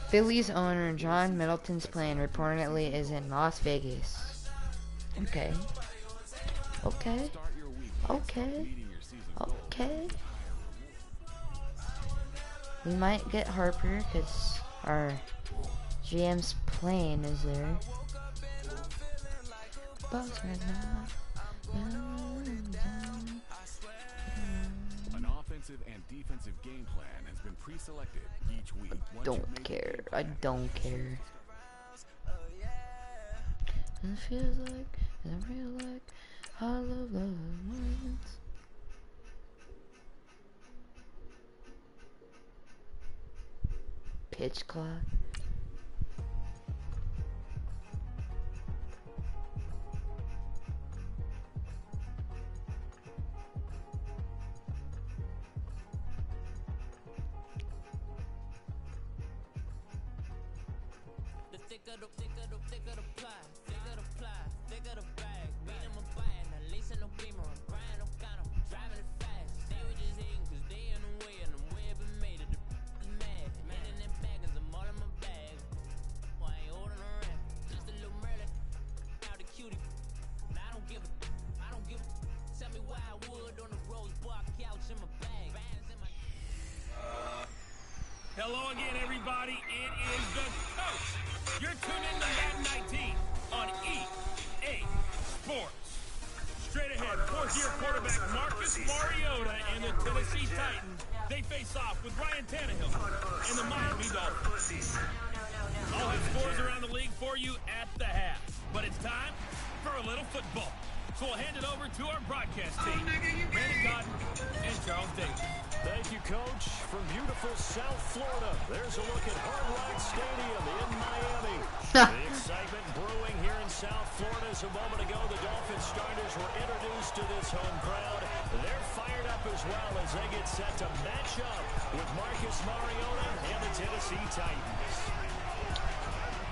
Phillies owner John Middleton's plane reportedly is in Las Vegas. Okay. Okay. Okay. Okay. We might get Harper because our GM's plane is there. An offensive and defensive game plan has been pre-selected each week. I don't care. I don't care. It feels like, I feel like, I love the moments. Pitch clock. Hello again, everybody. It is the coach. You're tuned in to Madden 19 on EA Sports. Straight ahead, fourth-year quarterback Marcus Mariota and the Tennessee Titans. They face off with Ryan Tannehill and the Miami Dolphins. I'll have scores around the league for you at the half. But it's time for a little football. So we'll hand it over to our broadcast team, Brandon Cotton and Charles Davis. Thank you, Coach. From beautiful South Florida, there's a look at Hard Rock Stadium in Miami. The excitement brewing here in South Florida. As a moment ago, the Dolphins starters were introduced to this home crowd. They're fired up as well as they get set to match up with Marcus Mariota and the Tennessee Titans.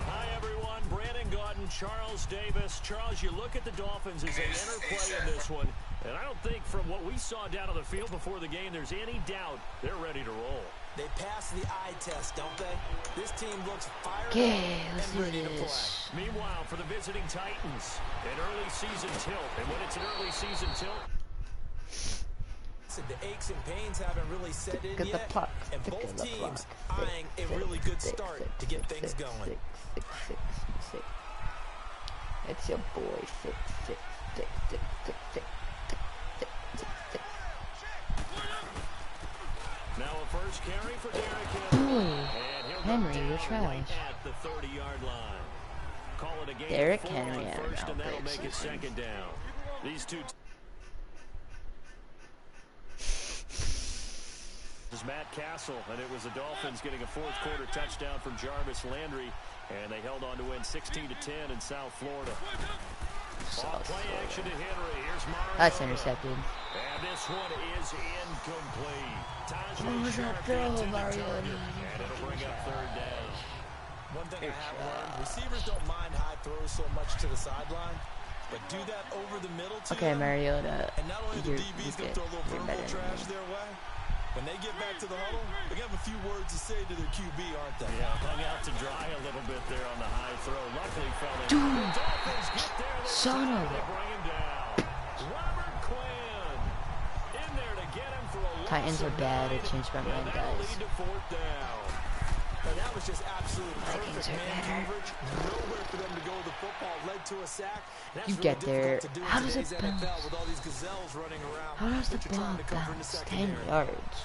Hi, everyone. Brandon Cotton, Charles Davis. Charles, you look at the Dolphins as they enter play in this one. And I don't think from what we saw down on the field before the game, there's any doubt they're ready to roll. They pass the eye test, don't they? This team looks fired up Let's and ready do to play. this. Meanwhile, for the visiting Titans, an early season tilt. And when it's an early season tilt, The aches and pains haven't really set in Get the yet, puck. and Get both the teams puck. eyeing a really good start to get things going. Six. It's your boy. Six. now a first carry for Derrick Henry. And he'll go Henry, down you're trash. right at the 30-yard line. Call it a game Derrick of 4 Henry, on I first, don't and that'll know, make it second down. These two. This is Matt Castle, and it was the Dolphins getting a fourth quarter touchdown from Jarvis Landry, and they held on to win 16-10 in South Florida. Play action to Henry. Here's Mariota. That's intercepted. And this one is incomplete. What was that throw, Mariota? And it'll bring up third down. One thing I have learned, receivers don't mind high throws so much to the sideline, but do that over the middle to Okay, them, Mariota. and not only the You're DB's going to good. throw a little You're verbal better than trash me. their way. When they get back to the huddle, they're going to have a few words to say to their QB, aren't they? Yeah, hung out to dry a little bit there on the high throw. Luckily, fell in. Dude, The Dolphins get there. son of They a- bring him down. Robert Quinn in there to get him for a loss Titans are of bad 9, at change my and mind, that'll guys. lead to fourth down. And that was just absolute Vikings perfect are man better. coverage. Nowhere for them to go with the football. Led to a sack. And that's You really get there. difficult to do How in does today's it NFL bounce? with all these gazelles running around. How does the that you're trying ball to cover in the bounce 10 secondary. yards?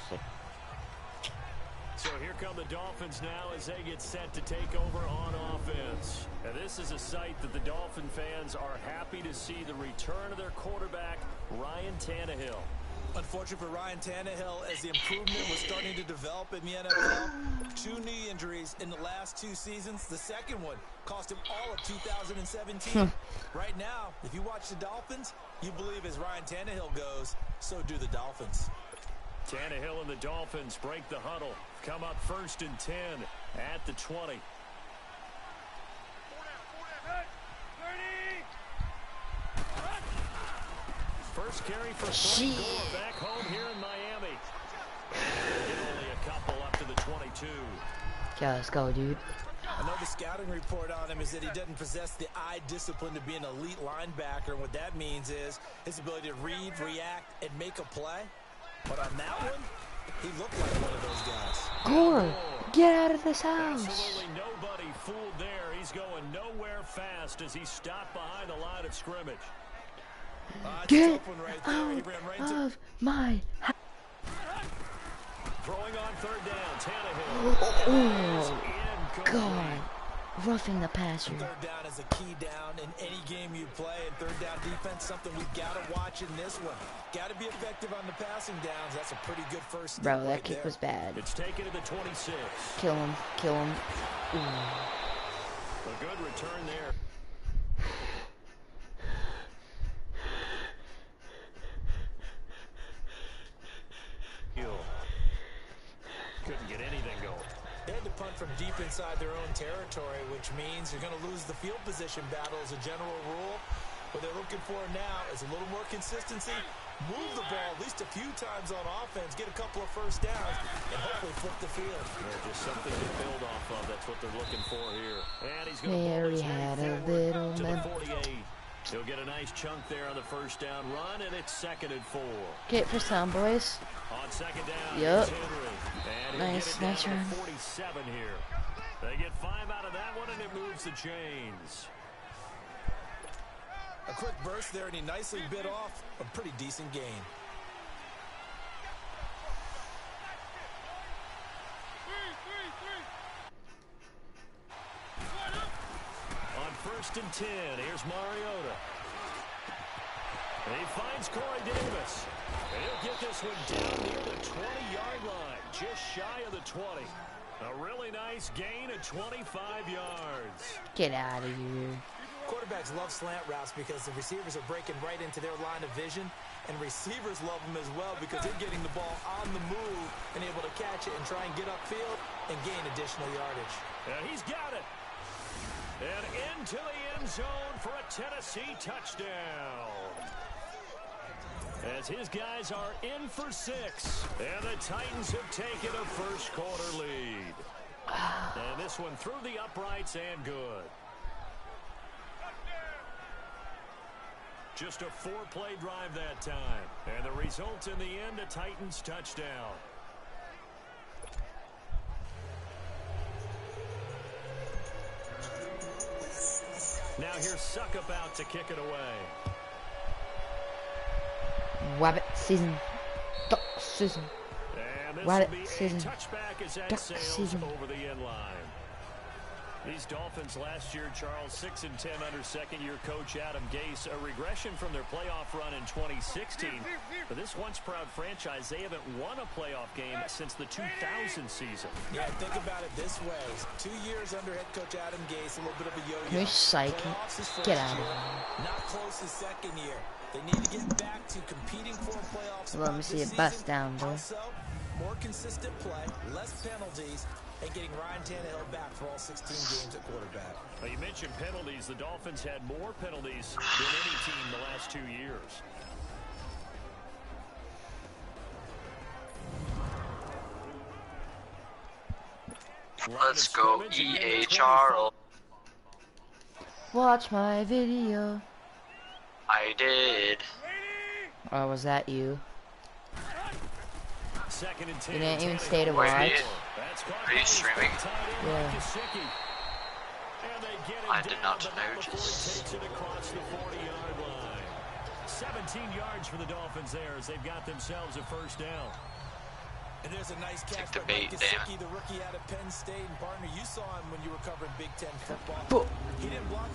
So here come the Dolphins now as they get set to take over on offense. And this is a sight that the Dolphin fans are happy to see, the return of their quarterback, Ryan Tannehill. Unfortunate for Ryan Tannehill as the improvement was starting to develop in the NFL. 2 knee injuries in the last 2 seasons. The second one cost him all of 2017. Right now, if you watch the Dolphins, you believe as Ryan Tannehill goes, so do the Dolphins. Tannehill and the Dolphins break the huddle. Come up first and 10 at the 20. First carry for Frank Gore back home here in Miami. And only a couple up to the 22. Yeah, let's go, dude. Another scouting report on him is that he doesn't possess the eye discipline to be an elite linebacker. And what that means is his ability to read, react, and make a play. But on that one, he looked like one of those guys. Gore, get out of this house. Absolutely nobody fooled there. He's going nowhere fast as he stopped behind the line of scrimmage. Get out of my house. Throwing on third down, Tannehill. Oh, God. Roughing the passer. Third down is a key down in any game you play, and third down defense, something we've got to watch in this one. Got to be effective on the passing downs. That's a pretty good first step. Bro, that right kick there. was bad. It's taken to the 26. Kill him, kill him. Ooh. A good return there. Couldn't get anything going. They had to punt from deep inside their own territory, which means you're going to lose the field position battle as a general rule. What they're looking for now is a little more consistency, move the ball at least a few times on offense, get a couple of first downs, and hopefully flip the field. Yeah, just something to build off of. That's what they're looking for here. And he's going Harry to had a little to man. the 48. He'll get a nice chunk there on the first down run, and it's 2nd and 4. Get for some, boys. On second down, Yep. and Nice, nice run. 47 here. They get 5 out of that one, and it moves the chains. A quick burst there, and he nicely bit off a pretty decent gain. On 1st and 10, here's Mariota. And he finds Corey Davis. And he'll get this one down near the 20-yard line, just shy of the 20. A really nice gain of 25 yards. Get out of here. Quarterbacks love slant routes because the receivers are breaking right into their line of vision, and receivers love them as well because they're getting the ball on the move and able to catch it and try and get upfield and gain additional yardage. And he's got it. And into the end zone for a Tennessee touchdown. As his guys are in for 6. And the Titans have taken a first quarter lead. And this one through the uprights and good. Just a 4-play drive that time. And the result in the end, a Titans touchdown. Now here's Suck about to kick it away. Wabbit season. Duck season. And this Wabbit will be season. a touchback as that Duck sails season. over the end line. These Dolphins last year, Charles, 6-10 under second-year coach Adam Gase, a regression from their playoff run in 2016. For this once-proud franchise, they haven't won a playoff game since the 2000 season. Yeah, think about it this way. 2 years under head coach Adam Gase, a little bit of a yo-yo. You're psychic. Playoffs his first Get out of year, here. not close his second year. They need to get back to competing for a playoff spot Let me see this it bust season. down, bro. Also, more consistent play, less penalties, and getting Ryan Tannehill back for all 16 games at quarterback. Well, you mentioned penalties. The Dolphins had more penalties than any team the last 2 years. Let's go EA Charles. Watch my video. I did. Or was that you? 2nd and 10. You didn't even stay to Wait, watch. are you streaming? Yeah. I did not know, just... Takes it across the 40-yard line. 17 yards for the Dolphins there as they've got themselves a first down. And there's a nice catch the by bait, Mike Dan. Gesicki, the rookie out of Penn State. And partner, you saw him when you were covering Big Ten football. He didn't block.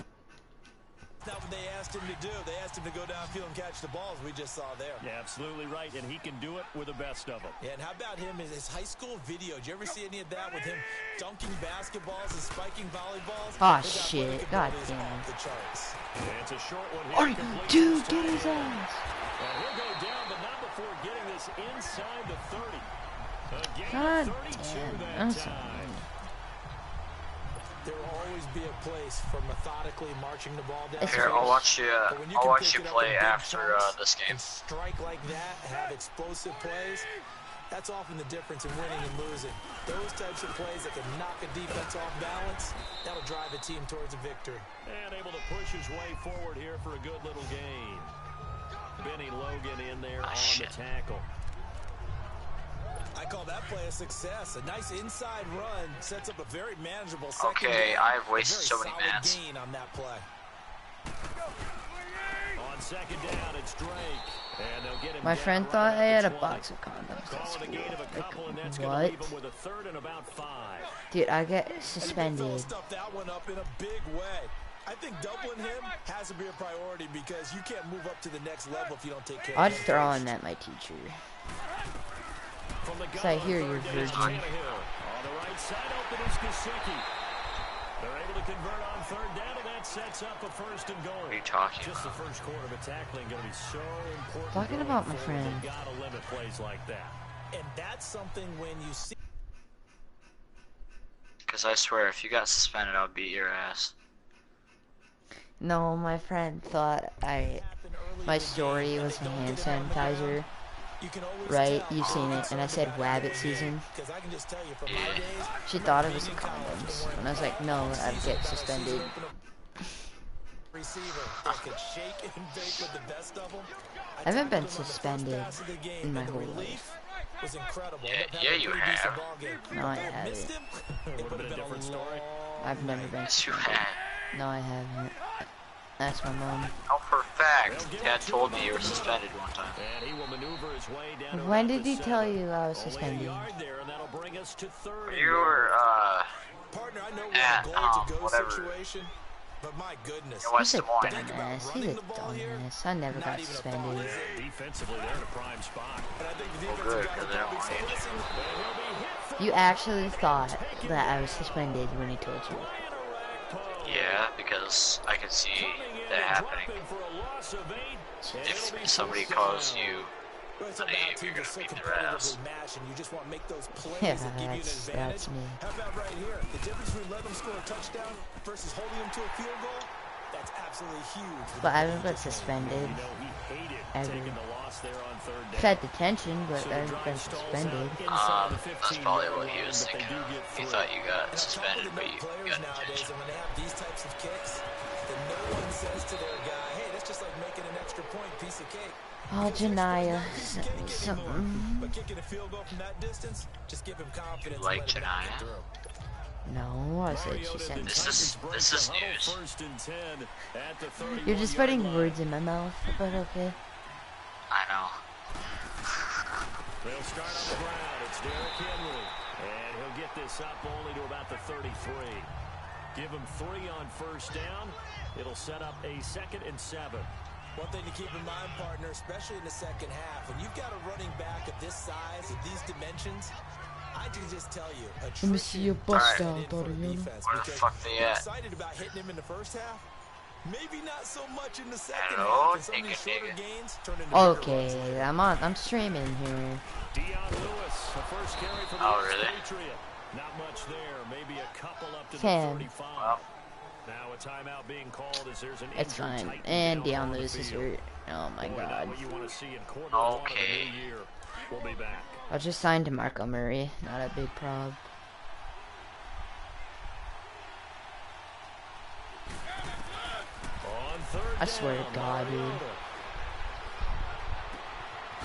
That's not what they asked him to do. They asked him to go downfield and catch the balls we just saw there. Yeah, absolutely right, and he can do it with the best of them. Yeah, and how about him in his high school video? Did you ever see any of that with him dunking basketballs and spiking volleyballs? Aw, His shit. athletic God ability is damn. off the charts. And it's a short one Oh, here. Complete dude, to get his Tannehill. ass. And he'll go down, but not before getting this inside the 30. A gain God of 32 damn. that I'm time. sorry. There will always be a place for methodically marching the ball down. Here, I'll watch you. But when I'll can watch pick you it up play in big after chunks this game. and strike like that, have explosive plays, That's often the difference in winning and losing. Those types of plays that can knock a defense off balance, that'll drive a team towards a victory. And able to push his way forward here for a good little gain. Benny Logan in there on the tackle. I call that play a success. A nice inside run sets up a very manageable second Okay, down. I've wasted so many A very minutes. solid gain on that play. On second down, it's Drake. And they'll get him My down friend right thought at I had the a 20. box of condoms. Call That's it a gain of a couple, and that's cool. going to leave What? him with a third and about 5. Dude, I get And the big fella suspended. stuffed that one up in a big way. I think doubling him has to be a priority because you can't move up to the next level if you don't take care I'd of him throw first. on at my teacher. From the gun So I on hear third you're down, virgin. Tannehill. On the right side, open is Gesicki. They're able to convert on third down, and that sets up a first and goal. What are you talking Just the about? first quarter, but tackling going to be so important. Talking going about my forward. friend. They've got to limit plays like that. And that's something when you see Because I swear, if you got suspended, I'll beat your ass. No, my friend thought happen early my in the story game and was a they don't hand get it on the ground, sanitizer. you can always Right? tell You've how seen it. And I concerned said about rabbit the game. season. 'Cause I can just tell you from my Yeah. days, She thought it was condoms. And I was like, no, I'd get suspended. Receiver that could shake and bake with the best of them. I haven't been suspended in my whole life. Was incredible. Yeah, Ended up yeah, having a you pretty decent have. ball game. No, I If they had missed haven't. him, Would it have would been a have different been a story. I've never been Yes, you suspended. have. No, I haven't. That's my mom. Oh, for a fact. Dad told me you were suspended one time. And he will maneuver his way down to When about did the he tell 7. you I was Only a suspended? yard there, and that'll bring us to third and You goal. were, Partner, I know we're at, in a goal-to-go whatever. situation, but my goodness. in He's West a Des Moines. dumbass. He's a dumbass. I never Not got even a suspended. thought, is it? Defensively, they're in a prime spot. And I think the Oh, defensive good, guys because are they don't probably want saying, to listen, And he'll be hit for You actually thought that I was suspended when he told you. Ryan Arakpo. Yeah, because I could see Coming in that and happening. dropping for a loss of 8. And it'll be If somebody first calls down. you Well, it's a about how name, you're teams are gonna so beat their ass. competitively matched, and you just want to make those plays Yeah, that give you an that's advantage. me. How about right here? The difference between letting them score a touchdown versus holding them to a field goal, that's absolutely huge. with But the I play haven't you been just made. suspended. You know, he hated Ever. taking the loss there on third down. I've had detention, but So I the haven't drive been stalls suspended. out inside the That's 15 probably yard what he line, was but they thinking. do get He through. thought you got And suspended, on top but of the you players got nowadays, detention. and when they have these types of kicks, then no one says to their guy, hey, that's just like making an extra point, piece of cake. Oh, Because your Janaya extra sent game me can't give you more. something. But kicking a field goal from that distance, just give him confidence. like and let him knock it Janaya? through. No, I said she sent me This something. is news. First and 10 at the You're just 31-yard putting line. words in my mouth, but okay. I know. They'll start on the ground. It's Derrick Henry. And he'll get this up only to about the 33. Give him 3 on first down. It'll set up a 2nd and 7. One thing to keep in mind, partner, especially in the second half, when you've got a running back of this size, of these dimensions, I can just tell you, Let me see your bust out, Dorian. Where the fuck they you're at? excited about hitting him in the first half. Maybe not so much in the second Hello, half. And some of these shorter nigga. gains turn into bigger runs Okay, later. I'm streaming here. Deion Lewis, the first carry for the Oh, really? Patriot. Not much there. Maybe a couple up to Sam. the 35. Well. Now a timeout being called as there's an It's injured fine. Titan And down Deion on the Lewis is field. hurt. Oh my Boy, not god. what you want to see in quarter one of the Okay. new year. We'll be back. I just signed to Marco Murray. Not a big prob. On third I swear to down, God, dude. Mariota.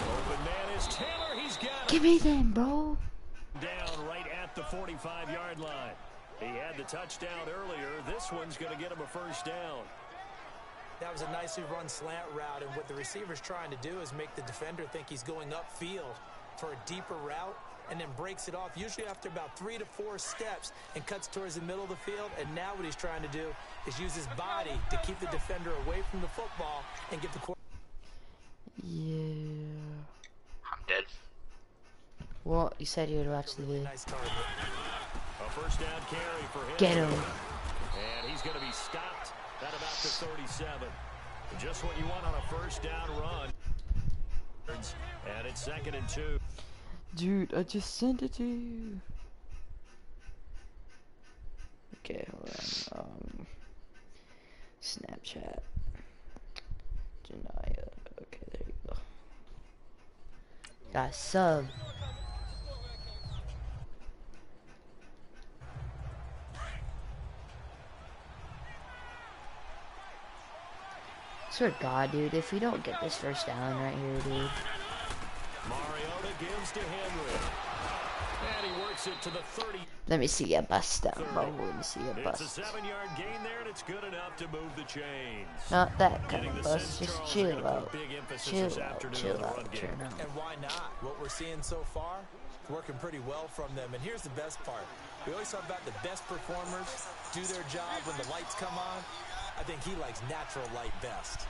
Open man is Taylor. He's got it. Give me them, bro. Down right at the 45-yard line. He had the touchdown earlier. This one's going to get him a first down. That was a nicely run slant route, and what the receiver's trying to do is make the defender think he's going upfield for a deeper route, and then breaks it off, usually after about 3 to 4 steps, and cuts towards the middle of the field. And now what he's trying to do is use his body to keep the defender away from the football and get the quarterback. Yeah. I'm dead. Well, you said you would watch the video. Nice target. A first down carry for him. Get him. And he's going to be stopped at about the 37. Just what you want on a first down run. And it's 2nd and 2. Dude, I just sent it to you. Okay, hold on. Snapchat. Janaya. Okay, there you go. Got a sub. Swear to God, dude, if we don't get this first down right here, dude. Mariota gives to Henry. And he works it to the 30. Let me see a bust down, bro. Let me see a It's a bust. 7-yard gain there, and it's good enough to move the chains. Not that kind Getting of the bust. sense Just Charles are chill gonna put out. big emphasis Chill this out. afternoon Chill on the out. run game. Turn on. And why not? What we're seeing so far, it's working pretty well from them. And here's the best part. We always talk about the best performers do their job when the lights come on. I think he likes natural light best.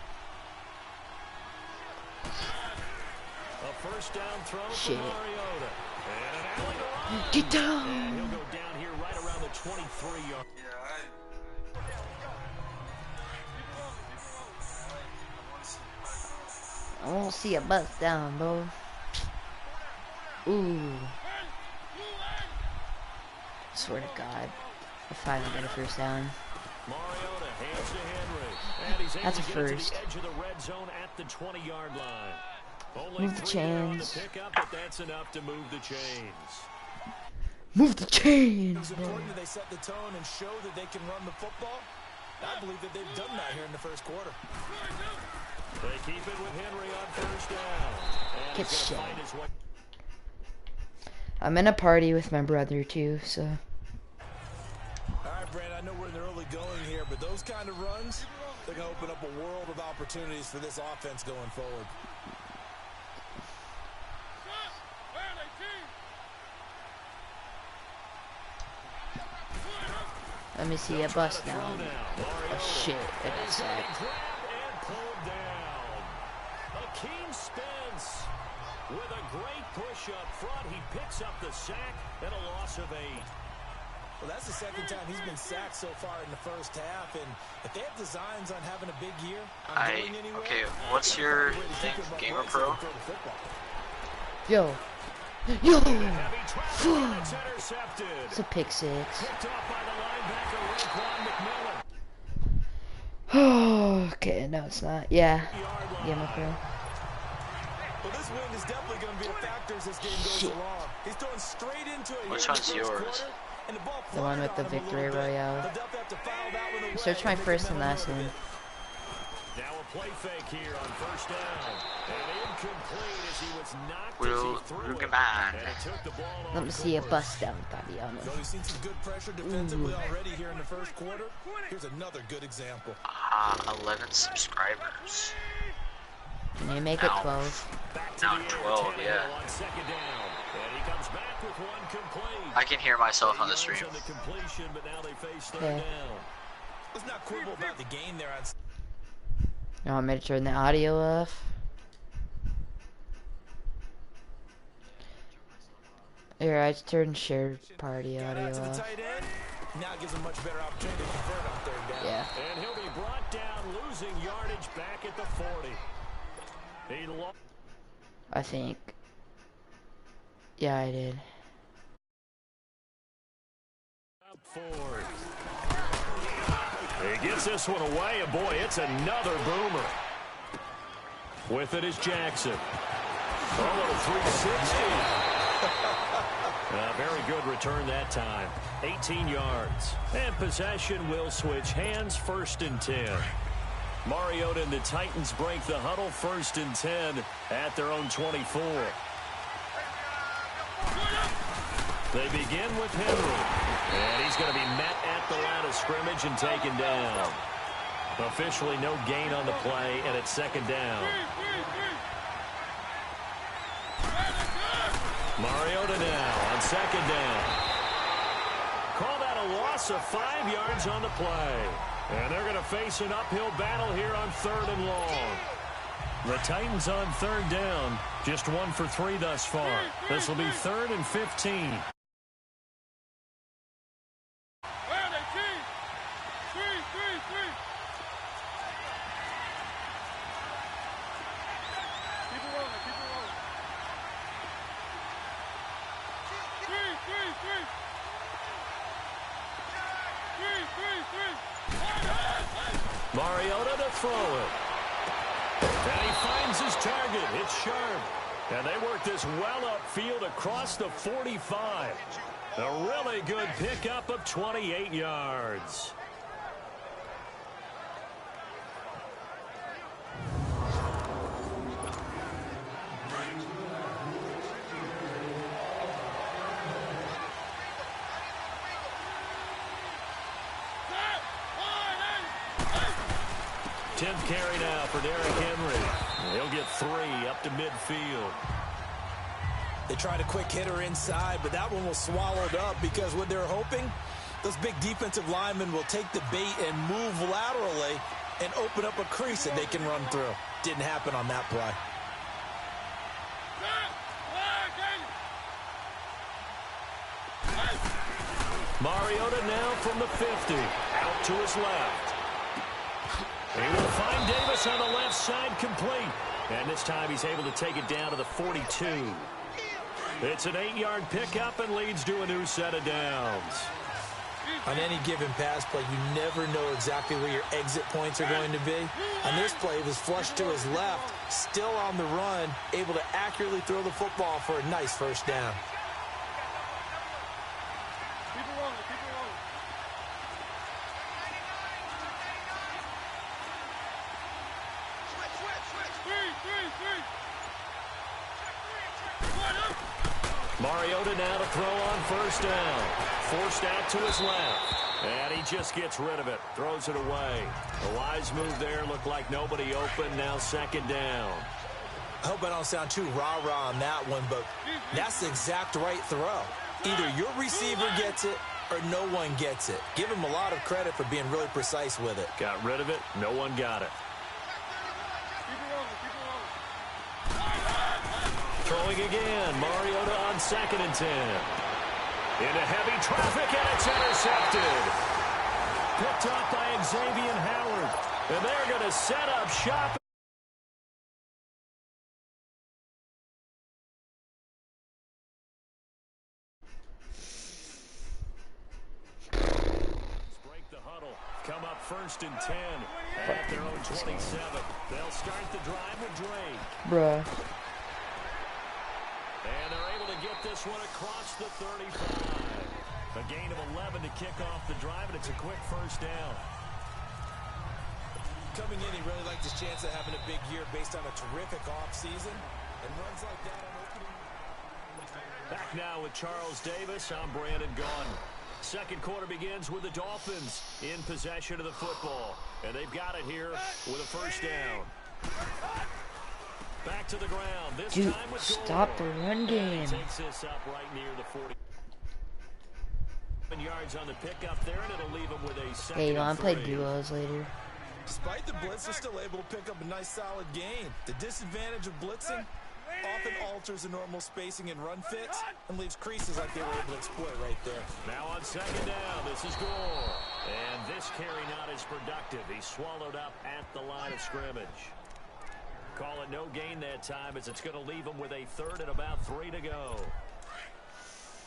A first down throw Shit. for Mariota. And an alley to run. Get down. And he'll go down here right around the 23-yard. I won't see a bust down, bro. Ooh. Swear to God. I finally get a first down. Mariota hands to Henry. And he's able That's a to get it to first. the edge of the red zone at the 20-yard line. Only Move the 3 there on the chains. pickup, but that's enough to move the chains. Move the chains, It's bro. important that they set the tone and show that they can run the football. I believe that they've done that here in the first quarter. They keep it with Henry on first down. And Get he's shit. gonna find his way. I'm in a party with my brother too, so. All right, Brand, I know we're in the early going here, but those kind of runs, they're going to open up a world of opportunities for this offense going forward. Let me see a bust down. Oh shit, I got sacked. And pulled down. Akeem Spence with a great push up front. He picks up the sack and a loss of 8. Well, that's the second time he's been sacked so far in the first half, and if they have designs on having a big year, Okay, what's your thing? Gamer Pro? Yo. Yo! Heavy traffic and it's intercepted. It's a pick six. Picked off by the linebacker Raekwon McMillan. Oh, okay, no, it's not. Yeah. Yeah, my friend. Well, this win is definitely going to be a factor as this game goes Shit. along. He's throwing straight into it. Which here in one's the first yours? quarter, and the ball The one floated with the on him a victory little bit. royale. They'll definitely have to foul that one away Search my and make first the and mental last note of name. it. Now a play fake here on first down. And incomplete as he was knocked as Will he threw it. Command. And he took the ball Let on me see a course. bust down, Fabiano. So we've seen some good pressure defensively already here in the first quarter. Here's another good example. 11 subscribers. Can they make it Ow. 12? Back to Now the air, 12, Tannehill yeah. on second down. And he comes back with one complete. I can hear myself on the 8 stream. yards on the completion, but now they face third Okay. down. Let's not quibble about the game there on. You want me to turn the audio off? Here, I turned shared party Got audio out to the off. tight end. Now gives him much better opportunity to convert on third down. Yeah. And he'll be brought down, losing yardage back at the 40. He lost. I think. Yeah, I did. Up forward. He gets this one away, and boy, it's another boomer. With it is Jackson. Oh, a 360. A very good return that time. 18 yards. And possession will switch hands, 1st and 10. Mariota and the Titans break the huddle, 1st and 10 at their own 24. They begin with Henry. And he's going to be met at the line of scrimmage and taken down. Officially no gain on the play, and it's 2nd down. Mariota now on 2nd down. Call that a loss of 5 yards on the play. And they're going to face an uphill battle here on 3rd and long. The Titans on 3rd down. Just 1 for 3 thus far. This will be 3rd and 15. Mariota to throw it. And he finds his target. It's sharp. And they work this well upfield across the 45. A really good pickup of 28 yards. 10th carry now for Derrick Henry. He'll get 3 up to midfield. They tried a quick hitter inside, but that one was swallowed up because what they're hoping, those big defensive linemen will take the bait and move laterally and open up a crease that they can run through. Didn't happen on that play. Mariota now from the 50, out to his left. He will find Davis on the left side complete. And this time he's able to take it down to the 42. It's an 8-yard pickup and leads to a new set of downs. On any given pass play, you never know exactly where your exit points are going to be. On this play, it was flushed to his left, still on the run, able to accurately throw the football for a nice first down. Mariota now to throw on first down. Forced out to his left. And he just gets rid of it. Throws it away. A wise move there. Looked like nobody open. Now second down. I hope I don't sound too rah-rah on that one, but that's the exact right throw. Either your receiver gets it or no one gets it. Give him a lot of credit for being really precise with it. Got rid of it. No one got it. Throwing again. Mariota on 2nd and 10. Into heavy traffic, and it's intercepted. Picked off by Xavier Howard. And they're going to set up shop. Break the huddle. Come up 1st and 10 at their own 27. They'll start the drive with Drake. Bruh. And they're able to get this one across the 35. A gain of 11 to kick off the drive, and it's a quick first down. Coming in, he really liked his chance of having a big year based on a terrific offseason. And runs like that on opening. Back now with Charles Davis. I'm Brandon Gaudin. Second quarter begins with the Dolphins in possession of the football. And they've got it here with a first down. Back to the ground. This Dude, time with stop the run game. Takes this up right near the 40. Yards on the pickup there, and it'll leave him with a second. Hey, you want to play 3. duos later? Despite the blitz, they're still able to pick up a nice solid gain. The disadvantage of blitzing often alters the normal spacing and run fits and leaves creases like they were able to exploit right there. Now on second down, this is Gore. And this carry not as productive. He's swallowed up at the line of scrimmage. Call it no gain that time, as it's going to leave him with a 3rd and about 3 to go.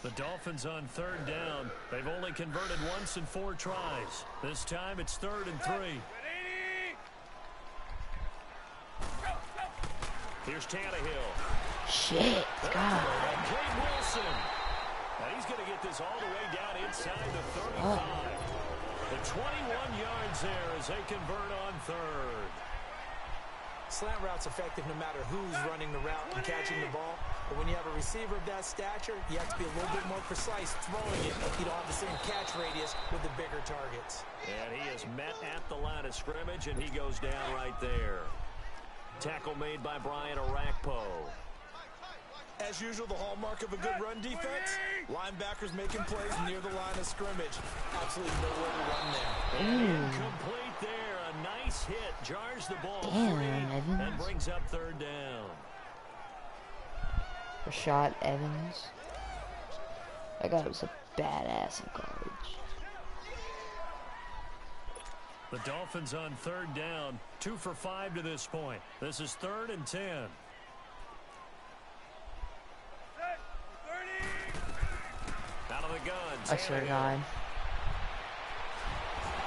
The Dolphins on 3rd down. They've only converted once in 4 tries. This time it's 3rd and 3. Here's Tannehill. Shit, God. Jake Wilson. Now he's going to get this all the way down inside the 35. Oh. The 21 yards there as they convert on 3rd. Slant route's effective no matter who's running the route and catching the ball. But when you have a receiver of that stature, you have to be a little bit more precise throwing it. You don't have the same catch radius with the bigger targets. And he is met at the line of scrimmage, and he goes down right there. Tackle made by Brian Orakpo. As usual, the hallmark of a good run defense, linebackers making plays near the line of scrimmage. Absolutely nowhere to run there. Incomplete there. A nice hit. Jars the ball free and brings up 3rd down. Rashad Evans. That guy was a badass in college. The Dolphins on 3rd down. 2 for 5 to this point. This is 3rd and 10. Out of the gun. I swear to God.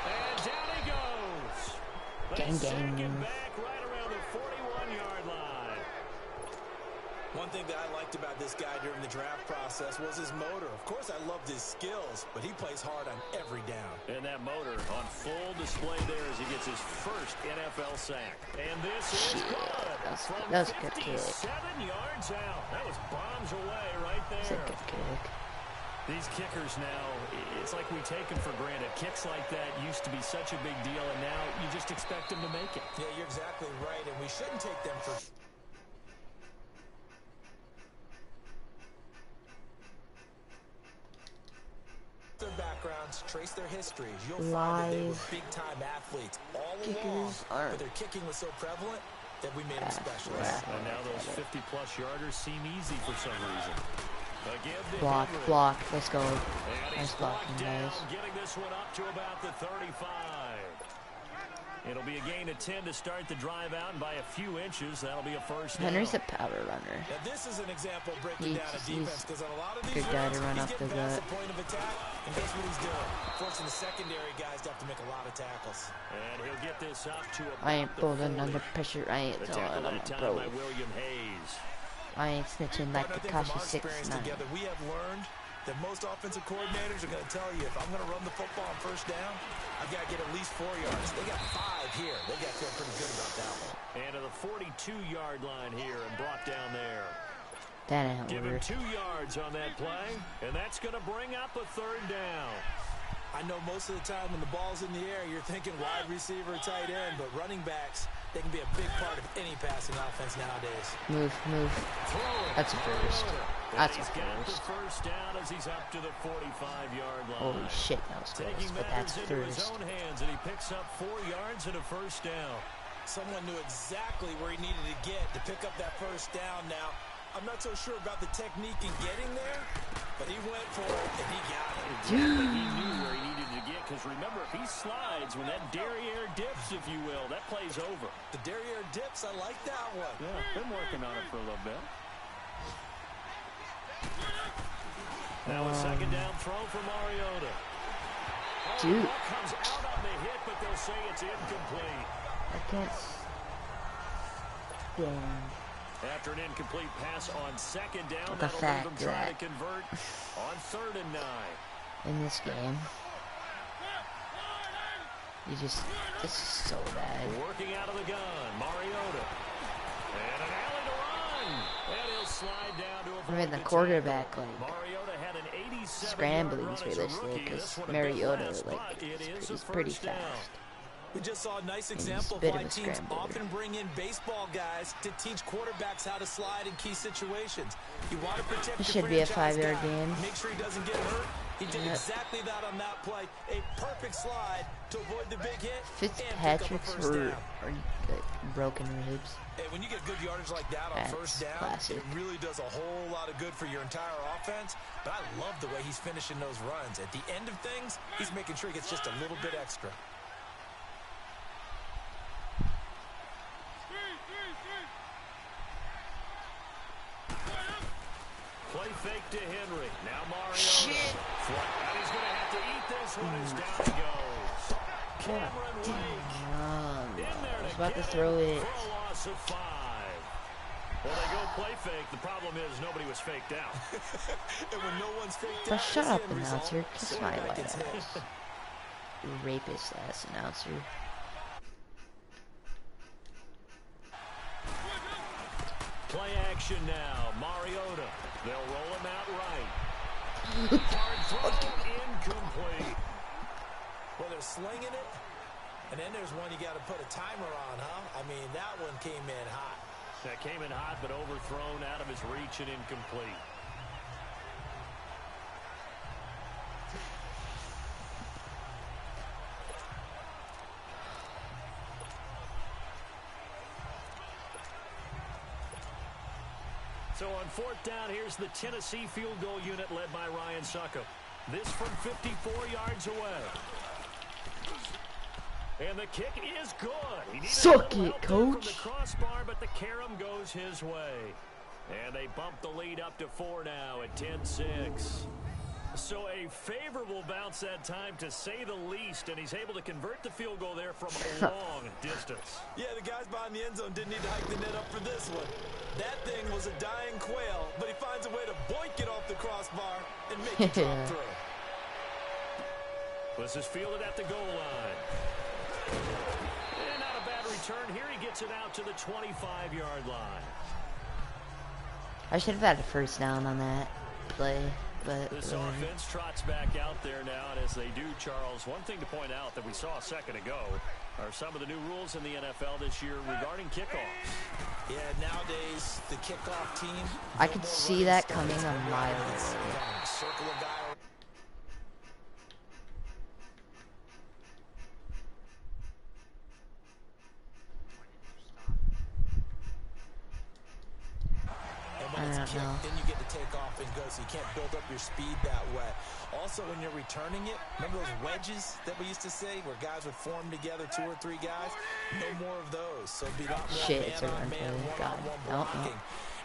And down he goes. Gang, gang. Back right around the 41-yard line. One thing that I liked about this guy during the draft process was his motor. Of course, I loved his skills, but he plays hard on every down. And that motor on full display there as he gets his first NFL sack. And this is good. That's a good kick. 7 yards out. That was bombs away right That's a there. good kick. These kickers now, it's like we take them for granted. Kicks like that used to be such a big deal, and now you just expect them to make it. Yeah, you're exactly right, and we shouldn't take them for... their backgrounds, trace their histories. You'll find that they were big-time athletes all along, but their kicking was so prevalent that we made them specialists. And now those 50-plus yarders seem easy for some reason. Block, block, let's go. Nice blocking, guys. Getting this one up to about the 35. It'll be a gain of 10 to start the drive out, and by a few inches, that'll be a first down. Henry's a power runner. Now this is an example of breaking down a defense, because on a lot of these good guy to runs, run he's up the getting past gut. the point of attack, and guess what he's doing? Forcing the secondary guys to have to make a lot of tackles. And he'll get this up to I ain't pulling under pressure. I ain't telling him, bro. by William Hayes. I ain't snitching like Takashi 6ix9ine. Together, we have learned that most offensive coordinators are going to tell you, if I'm going to run the football on first down, I've got to get at least 4 yards. They got 5 here. They got to feel pretty good about that one. And to the 42-yard line here and brought down there. That ain't Give him weird. 2 yards on that play, and that's going to bring up a third down. I know most of the time when the ball's in the air, you're thinking wide receiver, tight end, but running backs, they can be a big part of any passing offense nowadays. Move, move. That's a first. That's a He's got the first. first down as he's up to the 45-yard line. Holy shit, that was close, Taking but that's matters into his first. own hands, and he picks up 4 yards and a first down. Someone knew exactly where he needed to get to pick up that first down. Now, I'm not so sure about the technique in getting there, but he went for it, and he got it. Exactly. He knew where he needed to get, because remember, if he slides, when that derriere dips, if you will, that play's over. The derriere dips, I like that one. Yeah, been working on it for a little bit. Now a second down throw for Mariota. Dude. Ball comes out on the hit, but they'll say it's incomplete. I can't. Damn. After an incomplete pass on second down, The that'll fact leave them trying that- to convert on 3rd and 9. In this game. You just. This is so bad. Working out of the gun, Mariota. And an alley to run. And he'll slide down to avoid Even the the quarterback, tackle. like, Mariota had an 87-yard scrambling run as a realistically, rookie. because This one a bit Mariota, less, like, but it is a he's pretty first down. fast. We just saw a nice he's example a of bit why of a teams scrambler. often bring in baseball guys to teach quarterbacks how to slide in key situations. You want to protect This your should be a franchise 5-yard guy. game. Make sure he doesn't get hurt. He did Yep. exactly that on that play. A perfect slide to avoid the big hit Fitzpatrick's and pick up a first were down. like, broken ribs. Hey, when you get good yardage like that on That's first down, classic. it really does a whole lot of good for your entire offense. But I love the way he's finishing those runs. At the end of things, he's making sure he gets just a little bit extra. Play fake to Henry. Now Mariota. Shit. And he's going to have to eat this one as down he goes. Cameron Wake in there I was to about to get throw him it. for a loss of 5. Well, they go play fake. The problem is nobody was faked out. And when no one's faked But out, shut it's the up, end result. announcer. Kiss my Quarterback white gets hit. ass. You rapist ass announcer. Play action now. Mariota. They'll roll him out right. Hard throw. Incomplete. Well, they're slinging it, and then there's one you got to put a timer on, huh? I mean, that one came in hot. That came in hot, but overthrown out of his reach and incomplete. So on 4th down, here's the Tennessee field goal unit led by Ryan Suckup. This from 54 yards away. And the kick is good. He needed Suck a little it, help there coach. from the crossbar, but the carom goes his way. And they bump the lead up to 4 now at 10-6. So a favorable bounce that time, to say the least, and he's able to convert the field goal there from a long distance. Yeah, the guys behind the end zone didn't need to hike the net up for this one. That thing was a dying quail, but he finds a way to boink it off the crossbar and make it drop through. This is fielded at the goal line. And not a bad return. Here he gets it out to the 25-yard line. I should have had a first down on that play. but This offense trots back out there now, and as they do, Charles, one thing to point out that we saw a second ago are some of the new rules in the NFL this year regarding kickoffs. Yeah, nowadays, the kickoff team... I could see that coming a mile away. Circle a guy... I don't know. Then you get to take off and go, so you can't build up your speed that way. Also, when you're returning it, remember those wedges that we used to say, where guys would form together, 2 or 3 guys? No more of those. So be a lot more Shit, it's a run man-on-man, play. God. one-on-one blocking.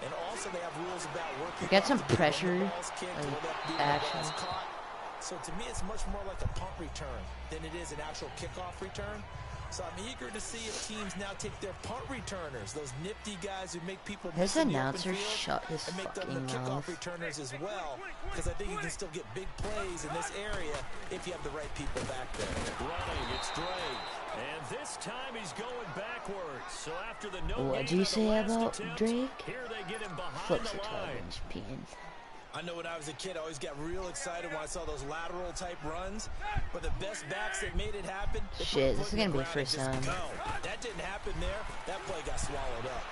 And also, they have rules about working. Get some off the pressure, ball's kicked, like, or left beat, the action. ball's caught. So to me, it's much more like a punt return than it is an actual kickoff return. So I'm eager to see if teams now take their punt returners, those nifty guys who make people His miss in the open announcer field, shut his and make them fucking the kickoff mouth. returners as well, because I think you can still get big plays in this area if you have the right people back there. Running, it's Drake. And this time he's going backwards. So after the no What do gain you on the say last about attempt, Drake? here they get him behind Flips the a 12 line. inch pin. I know when I was a kid, I always got real excited when I saw those lateral type runs. But the best backs that made it happen, they Shit, put this is a foot in gonna the be ground first and just down. go. That didn't happen there. That play got swallowed up.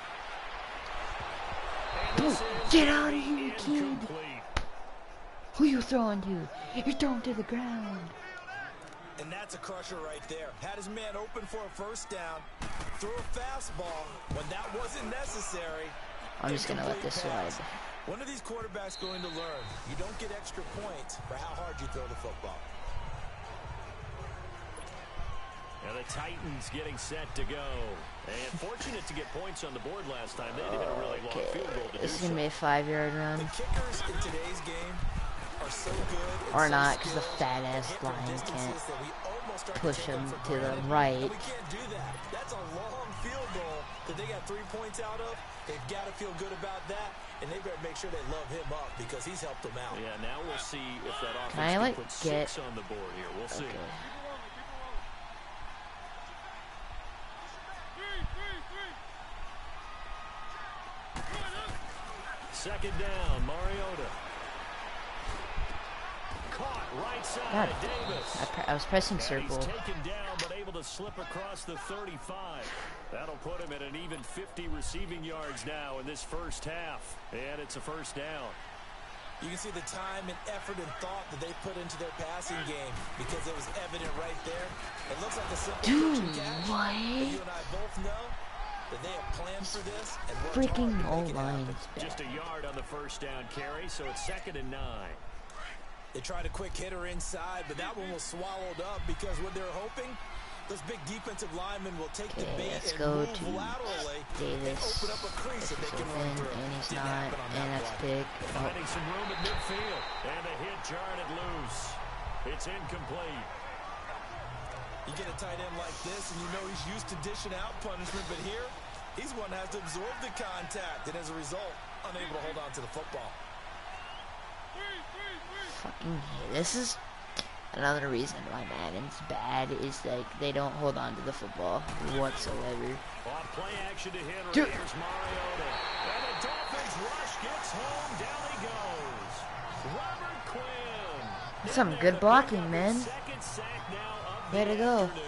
And this is Get gonna out of be here, kid. incomplete. Who you throwing to? You're throwing to the ground. And that's a crusher right there. Had his man open for a first down. Threw a fastball when that wasn't necessary. I'm just gonna let this slide. When are these quarterbacks going to learn? You don't get extra points for how hard you throw the football. And the Titans getting set to go. And fortunate to get points on the board last time. They had a really long field goal to do This is gonna so. be a 5-yard run. The kickers in today's game are so good. and Or so not, because the skilled fat and ass hit from line can't distances that we almost start to push take him for to the granted. right. And we can't do that. That's a long field goal that they got 3 points out of. They've got to feel good about that, and they better make sure they love him up because he's helped them out. Yeah, now we'll see if that offense Can I, can like, put get- 6 on the board here. We'll see. Okay. Second down, Mariota. Caught right side, God, Davis. I was pressing And circle. he's taken down, but able to slip across the 35. That'll put him at an even 50 receiving yards now in this first half. And it's a first down. You can see the time and effort and thought that they put into their passing game because it was evident right there. It looks like a simple Dude, catch and catch, what? but you and I both know that they have planned for this and worked Freaking hard to make it happen. O-line's Just bad. a yard on the first down carry, so it's 2nd and 9. They tried a quick hitter inside, but that one was swallowed up because what they're hoping, those big defensive linemen will take the Okay, bait let's and go move to laterally and Davis. open up a crease that they This is can run open, through. and he's Didn't not, happen on and that that's play. big. Oh, Finding some room at midfield. And a hit jarred it loose. It's incomplete. You get a tight end like this, and you know he's used to dishing out punishment, but here, he's one that has to absorb the contact, and as a result, unable to hold on to the football. fucking this is another reason why Madden's bad is like they don't hold on to the football whatsoever. On play action to Henry. Dude. Here's Mariota. And the Dolphins rush gets home. Down he goes. Robert Quinn. Some good blocking, man. Second sack now of Way the to go. afternoon.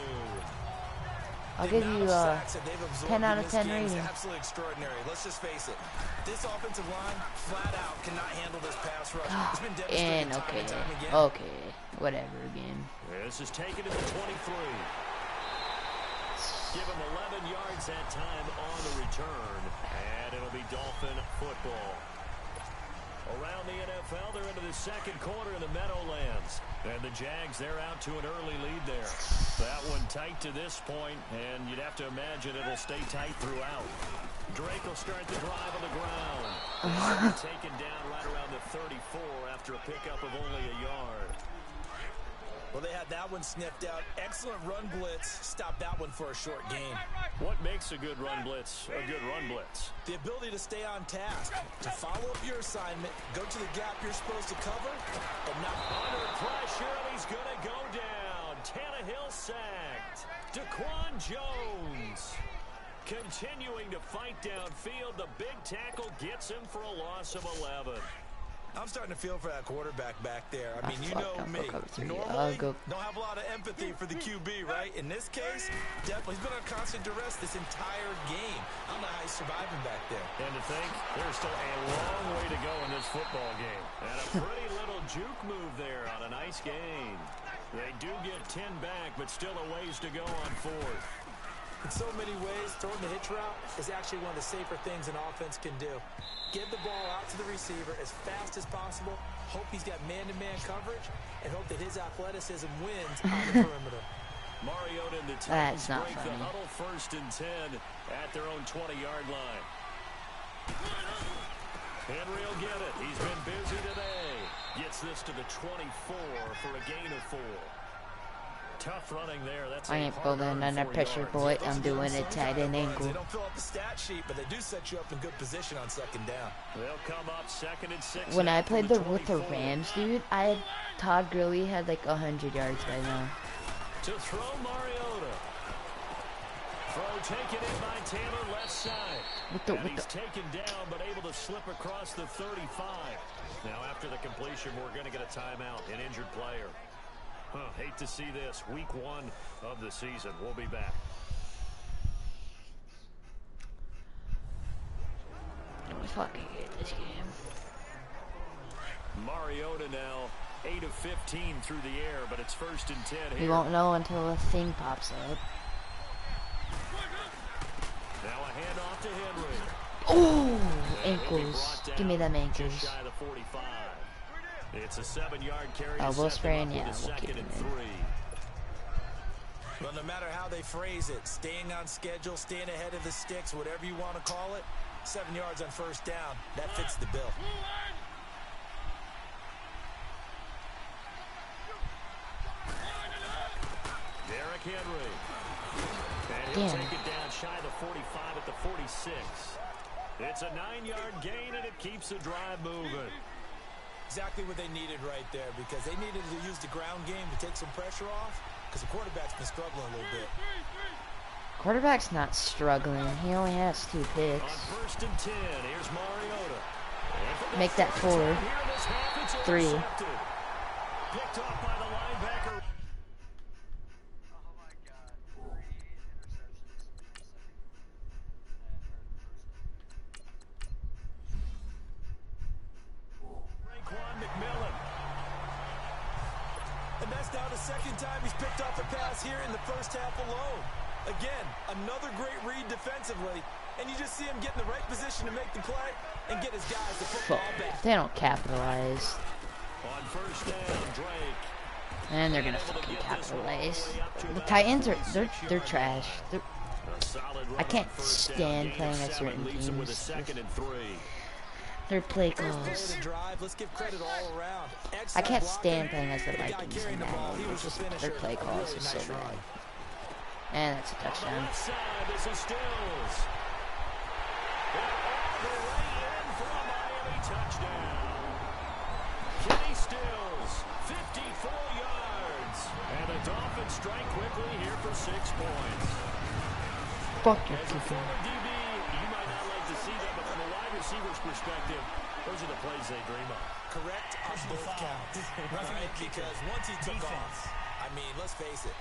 I'll The give you amount of sacks that they've absorbed 10 out in of this 10 game is rating. absolutely extraordinary. Let's just face it. This offensive line, flat out, cannot handle this pass rush. It's been demonstrated And time okay, and time again. okay, whatever again. This is taken to the 23. Give him 11 yards that time on the return. And it'll be Dolphin football. Around the NFL, they're into the second quarter in the Meadowlands. And the Jags, they're out to an early lead there. That one tight to this point, and you'd have to imagine it'll stay tight throughout. Drake will start the drive on the ground. And taken down right around the 34 after a pickup of only a yard. Well, they had that one sniffed out. Excellent run blitz. Stopped that one for a short game. What makes a good run blitz a good run blitz? The ability to stay on task, to follow up your assignment, go to the gap you're supposed to cover, and not Under pressure, and he's going to go down. Tannehill sacked. Daquan Jones continuing to fight downfield. The big tackle gets him for a loss of 11. I'm starting to feel for that quarterback back there. I mean, you know Don't me. go cover 3. Normally, I'll go. don't have a lot of empathy for the QB, right? In this case, definitely. He's been on constant duress this entire game. I don't know how he's surviving back there. And to think, there's still a long way to go in this football game. And a pretty little juke move there on a nice gain. They do get 10 back, but still a ways to go on 4th. In so many ways, throwing the hitch route is actually one of the safer things an offense can do. Get the ball out to the receiver as fast as possible, hope he's got man-to-man coverage, and hope that his athleticism wins on the perimeter. Mariota and the That's Titans not break funny. the huddle 1st and 10 at their own 20-yard line. Henry will get it. He's been busy today. Gets this to the 24 for a gain of 4. Tough running there. That's I ain't pulling under pressure, boy. I'm doing a tight end angle. They don't fill up the stat sheet, but they do set you up in good position on 2nd down. They'll come up 2nd and 6. When I played with the Rams, dude, Todd Gurley had like 100 yards by now. To throw Mariota. Throw taken in by Taylor left side. He's taken down, but able to slip across the 35. Now after the completion, we're going to get a timeout, an injured player. Hate to see this. Week 1 of the season. We'll be back. I fucking hate this game. Mariota now 8 of 15 through the air, but it's 1st and 10 here. You won't know until a thing pops up. Now a handoff to Henry. Oh, ankles. Give me them ankles. Just shy of the 45. It's a 7-yard carry. Elbow sprain, yeah, we'll Second keep and him 3. Well, no matter how they phrase it, staying on schedule, staying ahead of the sticks, whatever you want to call it, 7 yards on 1st down, that fits the bill. Derrick Henry. And he'll take it down shy of the 45 at the 46. It's a 9-yard gain, and it keeps the drive moving. Exactly what they needed right there, because they needed to use the ground game to take some pressure off, because the quarterback's been struggling a little bit. Quarterback's not struggling. He only has 2 picks. On 1st and 10, here's Mariota. Make that 4. 3. Picked off by the linebacker. And that's now the 2nd time he's picked off a pass here in the 1st half alone. Again, another great read defensively, and you just see him get in the right position to make the play and get his guys the football back. They don't capitalize. On 1st down, Drake. And they're gonna fucking capitalize. The Titans are they're trash. I can't stand playing at certain teams. Their play calls. I can't stand playing as the Vikings in that. Their play calls is so bad. And that's a touchdown. Kenny Stills, 54 yards. And the Dolphins strike quickly here for 6 points. Fuck your As a former DB, you might not like to see that, but from a wide receiver's perspective, those are the plays they dream of. Correct on both counts. Right? Because once he took off, I mean, let's face it,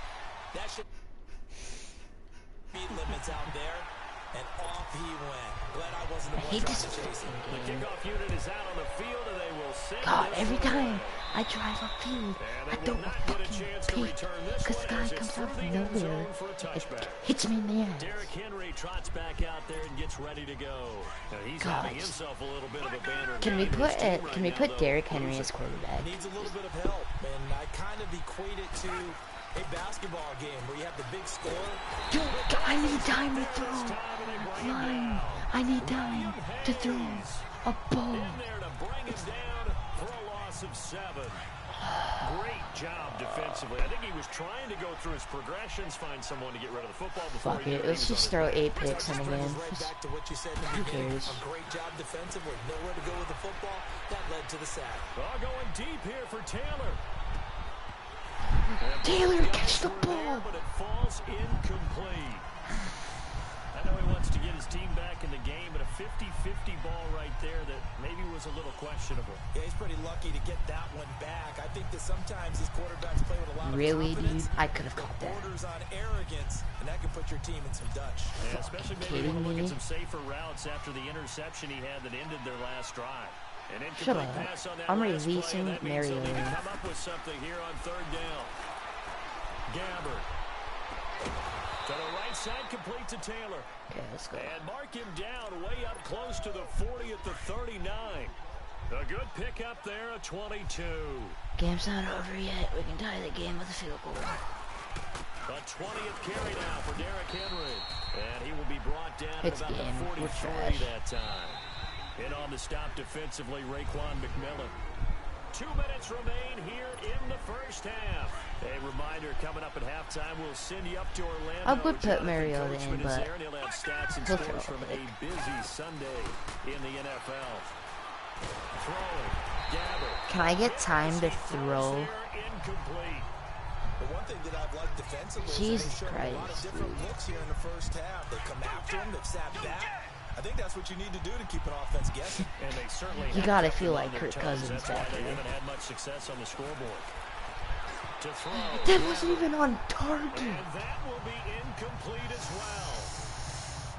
that should speed limits out there, and off he went. Glad I wasn't the one trying to chase him. The kickoff unit is out on the field, and they will send God, this every away. time I drive upfield, I throw a fucking pick because the guy comes out from nowhere. It hits me in the ass. Derrick Henry trots back out there and gets ready to go. Now he's God. having himself a little bit of a banner. Can we game. put His team right can we now, put though, Derrick Henry as quarterback? Needs a little bit of help, and I kind of equate it to a basketball game where you have the big score. Dude, I need time to throw. Line. I need time to throw a ball. in there to bring him down for a loss of 7. Great job defensively. I think he was trying to go through his progressions, find someone to get rid of the football before Fuck he it, knew let's he was just on throw his 8 way. picks in the game. Right back to what you said in the Who beginning. cares? A great job defensively. Nowhere to go with the football. That led to the sack. All going deep here for Taylor. Taylor, catch the ball. But it falls incomplete. I know he wants to get his team back in the game, but a 50-50 ball right there that maybe was a little questionable. Yeah, he's pretty lucky to get that one back. I think that sometimes these quarterbacks play with a lot of Really, confidence. dude? I could have caught that. Borders on arrogance, and that can put your team in some Dutch. Yeah, especially maybe kidding want to look me? at some safer routes after the interception he had that ended their last drive. An Shut incomplete up. pass on that I'm last play, releasing and that means they'll need to Mariota. come up with something here on third down. Gabbard. To the right side, complete to Taylor. Okay, let's go. And mark him down way up close to the 40 at the 39. A good pickup there, a 22. Game's not over yet. We can tie the game with a field goal. A 20th carry now for Derrick Henry. And he will be brought down at It's about game. the We're 43 trash. that time. In on the stop defensively, Raekwon McMillan. 2 minutes remain here in the first half. A reminder, coming up at halftime, we'll send you up to Orlando. I would put Jonathan Mariota Coachman in, is but there, and he'll have stats and he'll scores throw from it. a busy Sunday in the NFL. Throwing, Gabbard. Can I get time to throw? Incomplete. The one thing that I've liked defensively is Jesus they've shown a lot of Christ, different dude. looks here in the first half. They come after him, they've sat back. I think that's what you need to do to keep an offense guessing. And they certainly You have gotta kept feel them on like their Kirk toes. Cousins That's why back they there. haven't had much success on the scoreboard. To throw. That wasn't even on target. And that will be incomplete as well.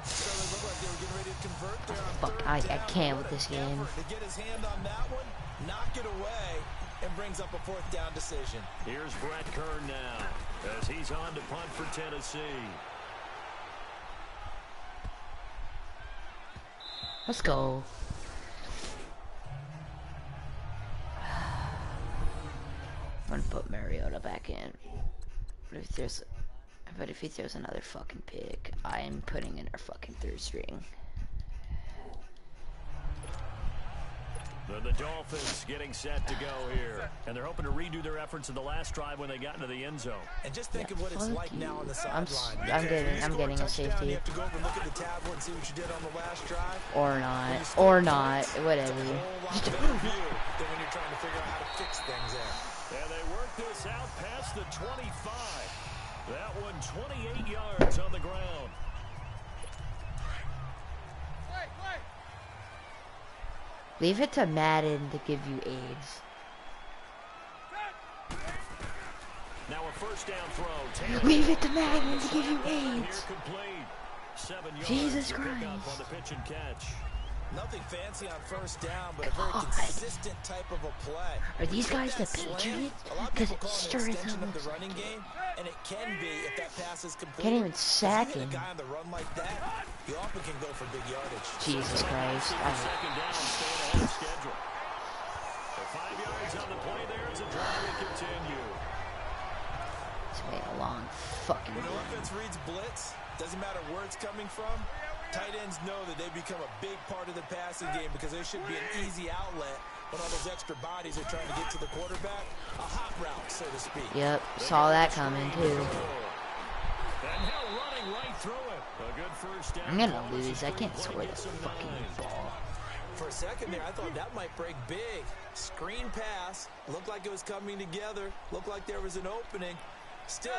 So they look like they were getting ready to convert there on Fuck, third I down. can't What with this an game. effort to get his hand on that one, knock it away, and brings up a fourth down decision. Here's Brett Kern now as he's on to punt for Tennessee. Let's go. I'm gonna put Mariota back in. But if he throws another fucking pick, I am putting in our fucking third string. The Dolphins getting set to go here. And they're hoping to redo their efforts in the last drive when they got into the end zone. And just think of what it's fuck like now on the I'm sideline. I'm getting You I'm score getting a touchdown, safety. You have to go over and look at the tablet and see what you did on the last drive. Or not, whatever. It's a whole lot better view than when you're trying to figure out how to fix things there. And they work this out past the 25. That one 28 yards on the ground. Leave it to Madden to give you aids. Now a first down throw. Leave it to Madden to give you Here aids. complete. 7 yards. Jesus to pick up Christ. on the pitch and catch. Nothing fancy on first down, but a very God. consistent type of a play. Are these With guys the that slant, Patriots? a lot of Because people it call it sure an as extension hell of the looks running game, and it can be if that pass is complete. Can't even sack If you hit him. a guy on the run like that, you often can go for big yardage. Jesus Christ. Second down, staying ahead of schedule. The 5 yards on the play there as a drive will continue. It's been a long fucking When the game. offense reads blitz, doesn't matter where it's coming from, tight ends know that they become a big part of the passing game because there should be an easy outlet when all those extra bodies are trying to get to the quarterback. A hot route, so to speak. Yep, saw that coming too. And now running right through it. A good first down. I'm gonna lose. I can't score the fucking ball. For a second there, I thought that might break big. Screen pass, looked like it was coming together, looked like there was an opening. Still,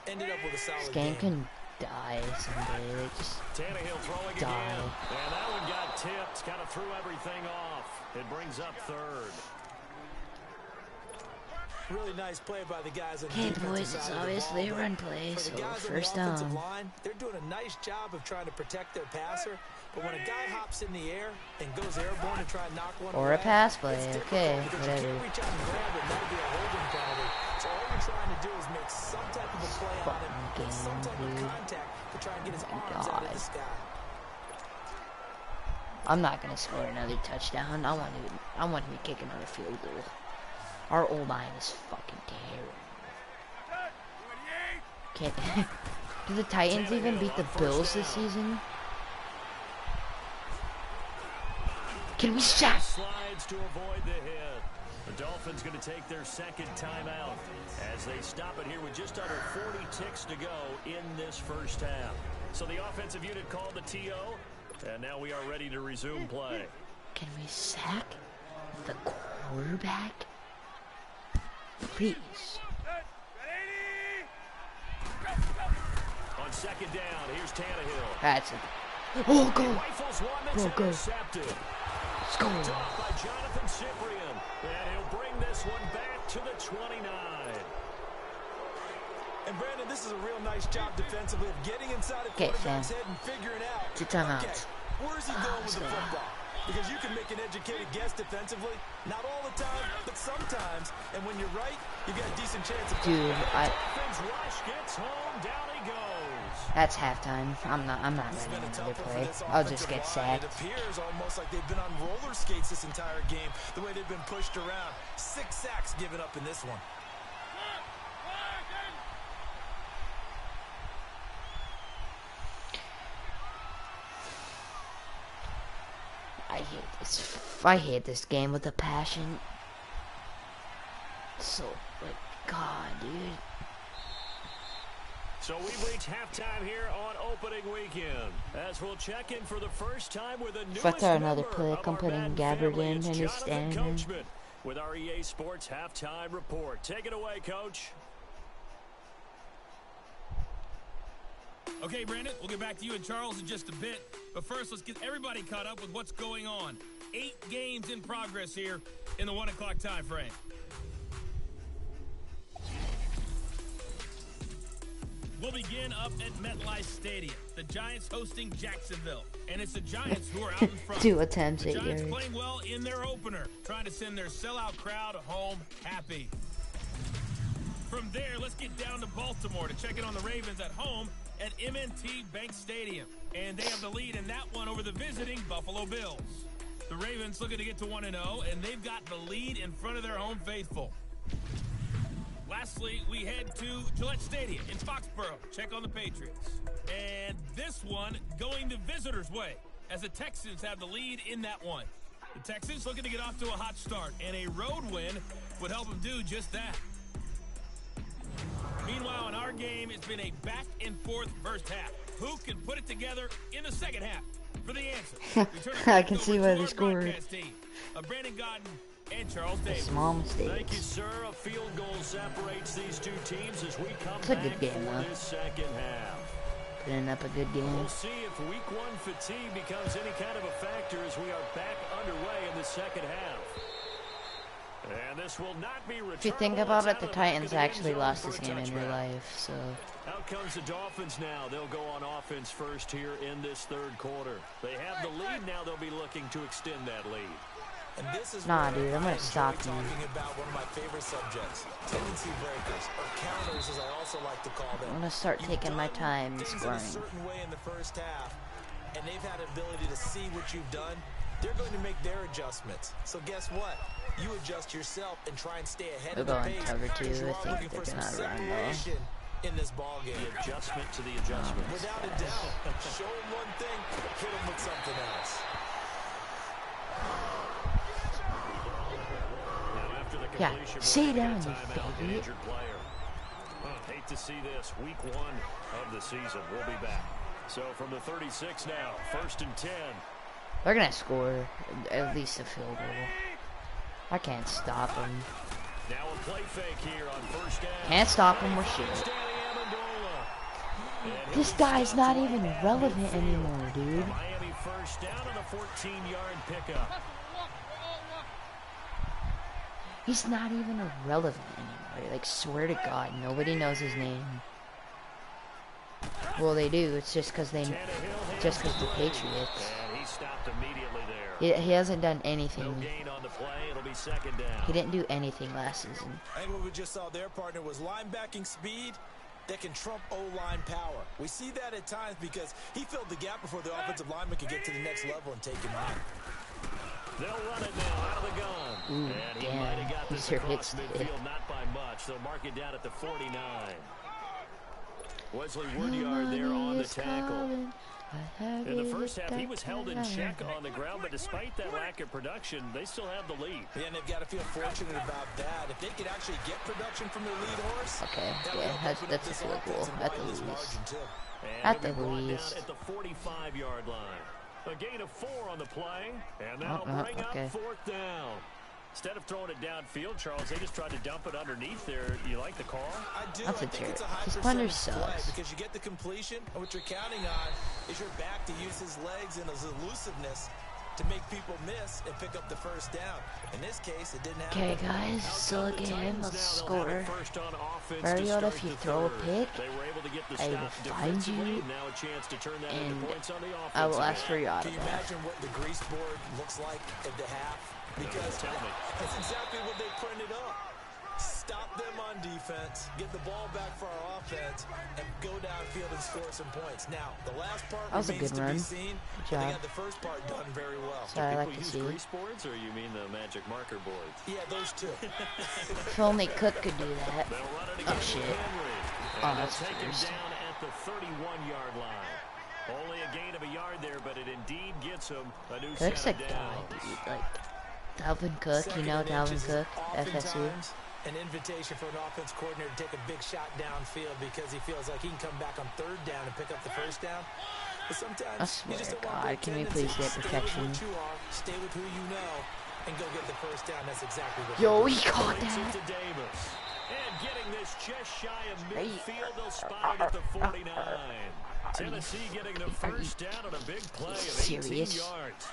ended up with a solid This game game. can die someday. Just Tannehill throwing die. again. And that one got tipped. Kind of threw everything off. It brings up third. Really nice play by the guys on the Okay, defensive boys, side it's of the obviously ball, a run but play, for so the guys on first the offensive down. line, they're doing a nice job of trying to protect their passer. But when a guy hops in the air and goes airborne to try and knock one Or a away, pass play, it's difficult okay, because whatever. You can't reach out and grab it, and that'll be a holding penalty. So all you're trying to do is make some type of a play on him, Fucking make some type game, of dude. contact to try and get his arms God. out of the sky. I'm not gonna score another touchdown. I want him to kick another field goal. Our old line is fucking terrible. Can't. Do the Titans even beat the Bills this season? Can we sack? Slides to avoid the hit. The Dolphins going to take their second timeout as they stop it here with just under 40 ticks to go in this first half. So the offensive unit called the TO, and now we are ready to resume play. Can we sack the quarterback? Please. On On second down, here's Tannehill. That's it. Oh, go. Rifles one that's Go. intercepted. Let's go. Dropped by Jonathan Cyprian. And he'll bring this one back to the 29. And Brandon, this is a real nice job defensively of getting inside a quarterback's head and figuring out, Two timeouts. okay, where's he going with the football? Because you can make an educated guess defensively, not all the time, but sometimes. And when you're right, you got a decent chance of Dude, Dolphins rush gets home, down he goes. that's halftime. I'm not running another play. I'll just get sacked. It appears almost like they've been on roller skates this entire game, the way they've been pushed around. 6 sacks given up in this one. I hate this game with a passion. So, like, God, dude. So we've reached halftime here on opening weekend, as we'll check in for the first time with a If I newest throw another member pick, of I'm our putting Madden Gabbard family. in It's and he's Jonathan standing. Coachman with our EA Sports halftime report. Take it away, Coach. Okay, Brandon, we'll get back to you and Charles in just a bit. But first, let's get everybody caught up with what's going on. 8 games in progress here in the 1 o'clock time frame. We'll begin up at MetLife Stadium. The Giants hosting Jacksonville. And it's the Giants who are out in front. 2 attempts, The 8 Giants yards. playing well in their opener, trying to send their sellout crowd home happy. From there, let's get down to Baltimore to check in on the Ravens at home at M&T Bank Stadium. And they have the lead in that one over the visiting Buffalo Bills. The Ravens looking to get to 1-0, and they've got the lead in front of their home faithful. Lastly, we head to Gillette Stadium in Foxborough. Check on the Patriots. And this one going the visitors' way, as the Texans have the lead in that one. The Texans looking to get off to a hot start, and a road win would help them do just that. Meanwhile, in our game, it's been a back-and-forth first half. Who can put it together in the second half? For the answer, we turn it I back can over see to why our they scored. broadcast team of Brandon Godden and Charles Davis. Small Thank you, mistakes. sir. A field goal separates these two teams as we come It's a back good game, for though. this second half. Putting up a good game. We'll see if week 1 fatigue becomes any kind of a factor as we are back underway in the second half. And this will not be If you think returnable. about It's it, the out of back of Titans the end actually zone lost for this a game in real touchback. life, so... Out comes the Dolphins now. They'll go on offense first here in this third quarter. They have the lead now. They'll be looking to extend that lead. And this is Nah, where dude, I'm I gonna stop enjoy you. talking about one of my favorite subjects, tendency breakers, or counters as I also like to call them. I'm gonna start You've taking my done time things in a scoring. certain way in the first half, and they've had ability to see what you've done. They're going to make their adjustments. So guess what? You adjust yourself and try and stay ahead They'll of the go in pace. cover 2. because you I are think looking they're for some gonna run though. separation in this ball game. The adjustment to the adjustment. Without a doubt. Show them one thing, hit them with something else. Now after the Yeah, completion, sit we're gonna down, get a you timeout, an faggot. injured player. Hate to see this. Week 1 of the season. We'll be back. So from the 36 now, 1st and 10. They're gonna score at least a field goal. I can't stop them. Now a play fake here on first down. Can't stop them or shit. This guy's not even relevant anymore, dude. Miami first down on a 14-yard pickup. He's not even irrelevant anymore. Like, swear to God, nobody knows his name. Well, they do. It's just because the Patriots. And he stopped immediately there. He hasn't done No anything. gain on the play. It'll be second down. He didn't do anything last season. I think what we just saw their partner was linebacking speed that can trump O-line power. We see that at times because he filled the gap before the offensive lineman could get to the next level and take him out. They'll run it now out of the gun. Ooh, And he damn. might have got this These are across hits. midfield, not by much. They'll mark it down at the 49. Wesley Woodyard there on the tackle. In the first half, he was held in check on the ground, but despite that lack of production, they still have the lead. Yeah, and they've got to feel fortunate about that. If they could actually get production from their lead horse, Okay, that would yeah, help open up that's a this field offense goal and at the widen this least. margin, too. And At he'll be the brought least. down at the 45-yard line. A gain of 4 on the play, and that'll Uh-uh, bring okay. up 4th down. Instead of throwing it downfield, Charles, they just tried to dump it underneath there. You like the call? I do. That's I a think it's a terrible. high His punter percentage play sucks. because you get the completion, and what you're counting on is your back to use his legs and his elusiveness to make people miss and pick up the first down. In this case, it didn't happen. Okay, guys, so again, let's score. Mariota, if you throw a pick, I will find you, and I will ask for your Can you autograph. imagine what the grease board looks like at the half? Because that's exactly what they printed up. Stop them on defense, get the ball back for our offense, and go downfield and score some points. Now, the last part That was a remains good to run. be seen. Good They job. got the first part done very well. So I like to see. Grease boards, or you mean the magic marker boards? Yeah, those two. If only Cook could do that. They'll run it again Oh shit. with Henry. Oh, And that's they'll take him first. down at the 31-yard line. Only a gain of a yard there, but it indeed gets him a new Cook's set a of guy, downs. dude. Like, Dalvin Cook, you Second know and Dalvin inches is Cook, FSU. oftentimes an invitation for an offense coordinator to take a big shot downfield because he feels like he can come back on third down and pick up the first down. But sometimes I you swear just to don't want God, big can we tendencies. please get Stay protection? with what you are, stay with who you know, and go get the first down. That's exactly what Yo, they he did. caught Takes it that. to Davis. And getting this just shy of Hey. midfield, they'll spot it at the 49. Tennessee getting the first down on a big play of 18 serious? yards.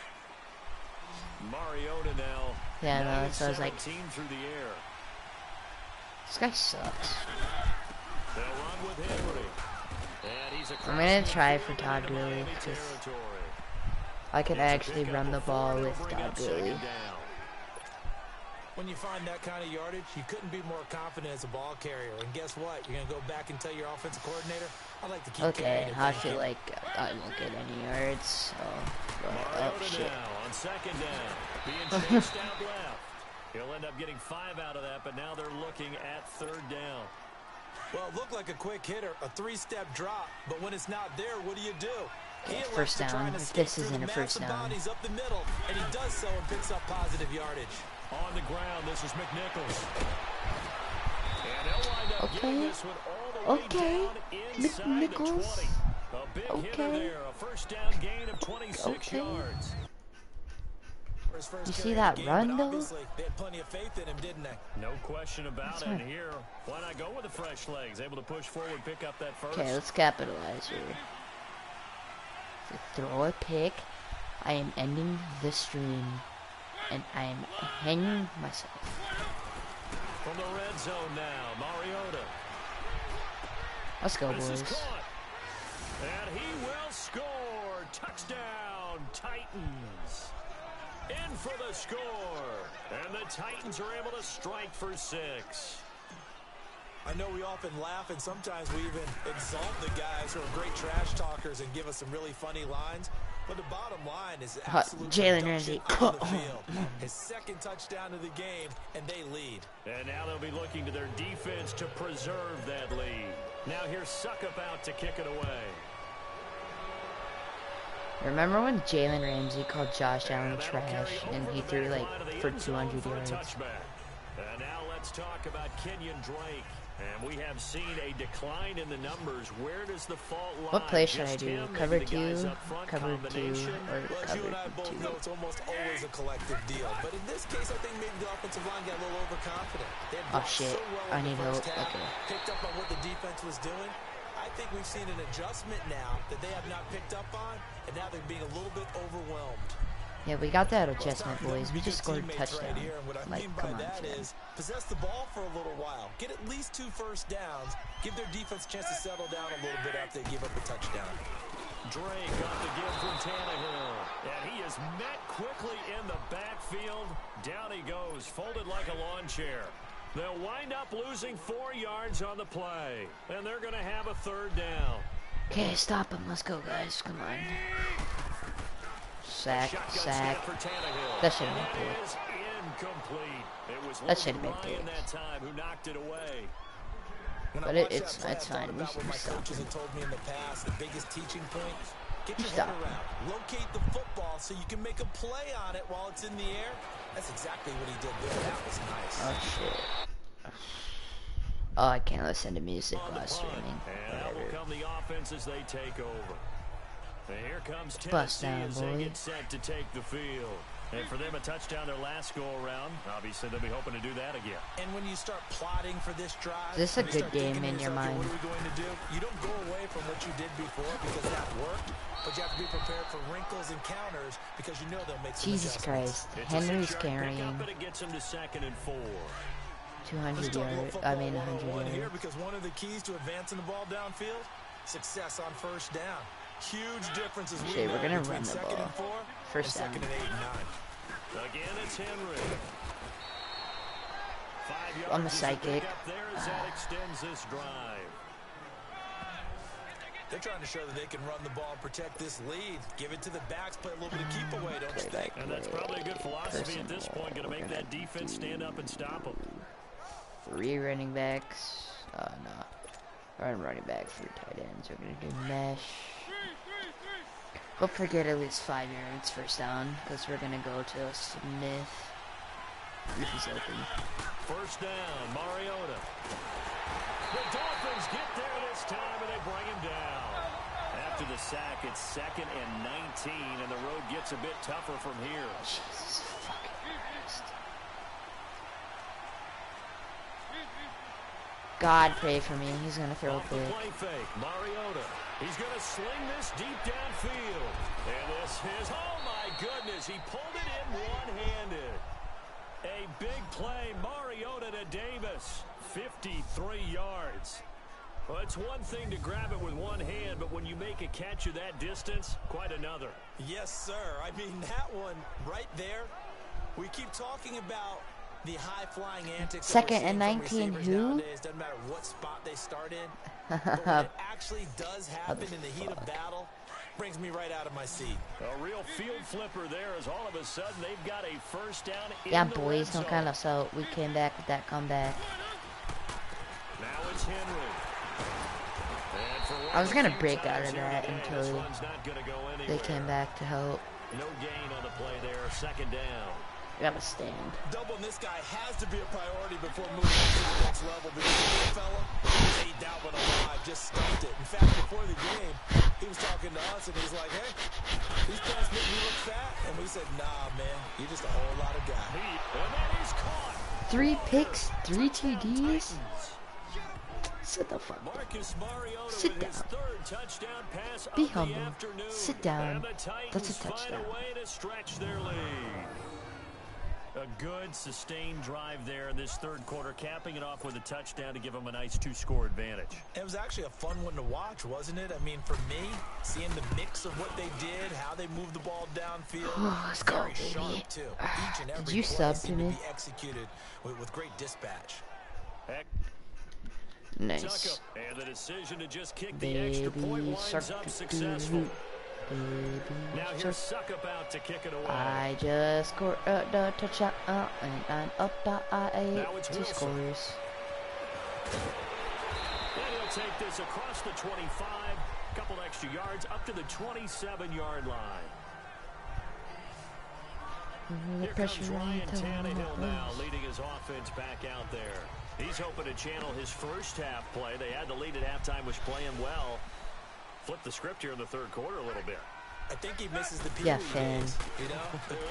Mariota now. Yeah, no, so I was like, 17 through the air. this guy sucks. They'll run with Henry. And he's I'm gonna across try the for 40 Todd into Gurley, Miami because territory. I could It's a actually pickup run the of ball four, with they'll bring Todd up second Gurley. down. When you find that kind of yardage, you couldn't be more confident as a ball carrier. And guess what? You're going to go back and tell your offensive coordinator, I like to keep Okay, carrying it. I Thank feel you." like I won't get any yards, so... Oh, Mariota shit. now on second down. Being chased out left. He'll end up getting 5 out of that, but now they're looking at third down. Well, it looked like a quick hitter, a three-step drop, but when it's not there, what do? He Yeah, elects first to try down. and If escape this through isn't the a first massive down. bodies up the middle, and he does so and picks up positive yardage. On the ground, this is McNichols. And they'll wind up getting this one all the way down inside the 20. McNichols. A big hitter Okay. there, a first down gain of 26 yards. For his first You carry see of that the game, run, but though? obviously they had plenty of faith in him, didn't they? No question about That's it. right. And here, why not go with the fresh legs? Able to push forward, pick up that first. Okay, let's capitalize here. To throw a pick, I am ending the stream, and I am hanging myself. From the red zone now, Mariota. Let's go, This is boys. caught. And he will score. Touchdown, Titans. In for the score. And the Titans are able to strike for 6. I know we often laugh, and sometimes we even exalt the guys who are great trash talkers and give us some really funny lines. But the bottom line is absolute Jalen production Ramsey. on the field. His second touchdown of the game, and they lead. And now they'll be looking to their defense to preserve that lead. Now here's Suckup out to kick it away. Remember when Jalen Ramsey called Josh Allen trash, and he threw like for 200 yards? And now let's talk about Kenyon Drake. And we have seen a decline in the numbers. Where does the fault lie? What play should I Just do? him, Cover maybe the guys 2, up front, cover 2, combination? or Well, as you cover and I both 2? know, it's almost always a collective deal. But in this case, I think maybe the offensive line got a little overconfident. They had Oh, blocked shit. so well I in the need first help. half, Okay. picked up on what the defense was doing. I think we've seen an adjustment now that they have not picked up on, and now they're being a little bit overwhelmed. Yeah, we got that adjustment, Well, boys. We be just good scored a teammates touchdown. Right here, and what I Like, mean by come on, that Sam. is possess the ball for a little while. Get at least 2 first downs. Give their defense a chance to settle down a little bit after they give up a touchdown. Drake on the give from Tannehill. And he is met quickly in the backfield. Down he goes, folded like a lawn chair. They'll wind up losing 4 yards on the play. And they're going to have a third down. Okay, stop him. Let's go, guys. Come on. Sack, sack. That should have been It picked. is incomplete. It was That should have been Ryan picked. that time who knocked it away. When But I watched it's that play, I fine. thought We about should what my stop coaches him. have told me in the past. The biggest teaching point: get your Stop head him. around, locate the football so you can make a play on it while it's in the air. That's exactly what he did there. That was nice. Oh, shit. Oh, I can't listen to music On the while punt. streaming. And out will Whatever. come the offense as they take over. And here comes Bust Tennessee down, as they boy. get set to take the field. And for them, a touchdown their last go-around. Obviously, they'll be hoping to do that again. And when you start plotting for this drive, Is this a good game in your mind? What are we going to do? You don't go away from what you did before because that worked, but you have to be prepared for wrinkles and counters because you know they'll make some Jesus adjustments. Christ. Henry's carrying. But it gets him to 2nd and 4. 200 yards. I mean 100 yards. Here because one of the keys to advancing the ball downfield, success on first down. Huge differences. Okay, we're gonna run the ball. First down. 2nd and 8 and 9. Again, it's Henry. 5 yards. I'm a psychic. There as that extends this drive. They're trying to show that they can run the ball and protect this lead. Give it to the backs, play a little bit of keep away, don't you think? And that's probably a good philosophy at this point. Going to make that defense stand up and stop them. 3 running backs. Oh, no. 1 running back, 3 tight ends. We're going to do mesh. Hope to get at least 5 yards first down, because we're going to go to Smith. If he's open. First down, Mariota. The Dolphins get there this time, and they bring him down. After the sack, it's 2nd and 19, and the road gets a bit tougher from here. Jesus fucking Christ. God, pray for me. He's going to throw a pick. Play fake, Mariota. He's going to sling this deep downfield. And this is, oh my goodness, he pulled it in one-handed. A big play, Mariota to Davis, 53 yards. Well, it's one thing to grab it with one hand, but when you make a catch of that distance, quite another. Yes, sir. I mean, that one right there, we keep talking about the high-flying antics. 2nd and 19, who? Nowadays. Doesn't matter what spot they start in. But when it actually does happen in the heat of battle, brings me right out of my seat. A real field flipper there as all of a sudden they've got a first down in Yeah, the boys, red no zone. kind of so we came back with that comeback. Now it's Henry. I was gonna break out of that until they they came back to help. No gain on the play there. 2nd down. I got a stand. Doubling this guy has to be a priority before moving on to the next level because this fella ate that one alive, just stuffed it. In fact, before the game, he was talking to us and he's like, hey, these guys make me look fat. And we said, nah, man, you're just a whole lot of guy. And that is caught. 3 picks, 3 TDs. Sit the fuck down. Marcus Mariota Sit with his down. 3rd touchdown pass Be of the humble. afternoon. Sit down. And the That's a Titans find touchdown. a way to stretch their lead. A good, sustained drive there in this 3rd quarter, capping it off with a touchdown to give them a nice 2-score advantage. It was actually a fun one to watch, wasn't it? I mean, for me, seeing the mix of what they did, how they moved the ball downfield. Let's go, very baby. sharp, too. Each and every Did you play sub to seemed me? be executed with great dispatch. Heck, Nice. and the decision to just kick the extra point Baby, winds up successful. Baby, Now here's Suckup out to kick it away. I just scored the touchdown, and I'm up by Now it's 2 Wilson. scores. And he'll take this across the 25, couple extra yards up to the 27-yard line. The Here comes pressure Ryan on the Tannehill now, toes. leading his offense back out there. He's hoping to channel his first half play. They had the lead at halftime, was playing well. Flip the script here in the 3rd quarter a little bit. I think he misses the Yeah, Pee Wee fan. days, you know,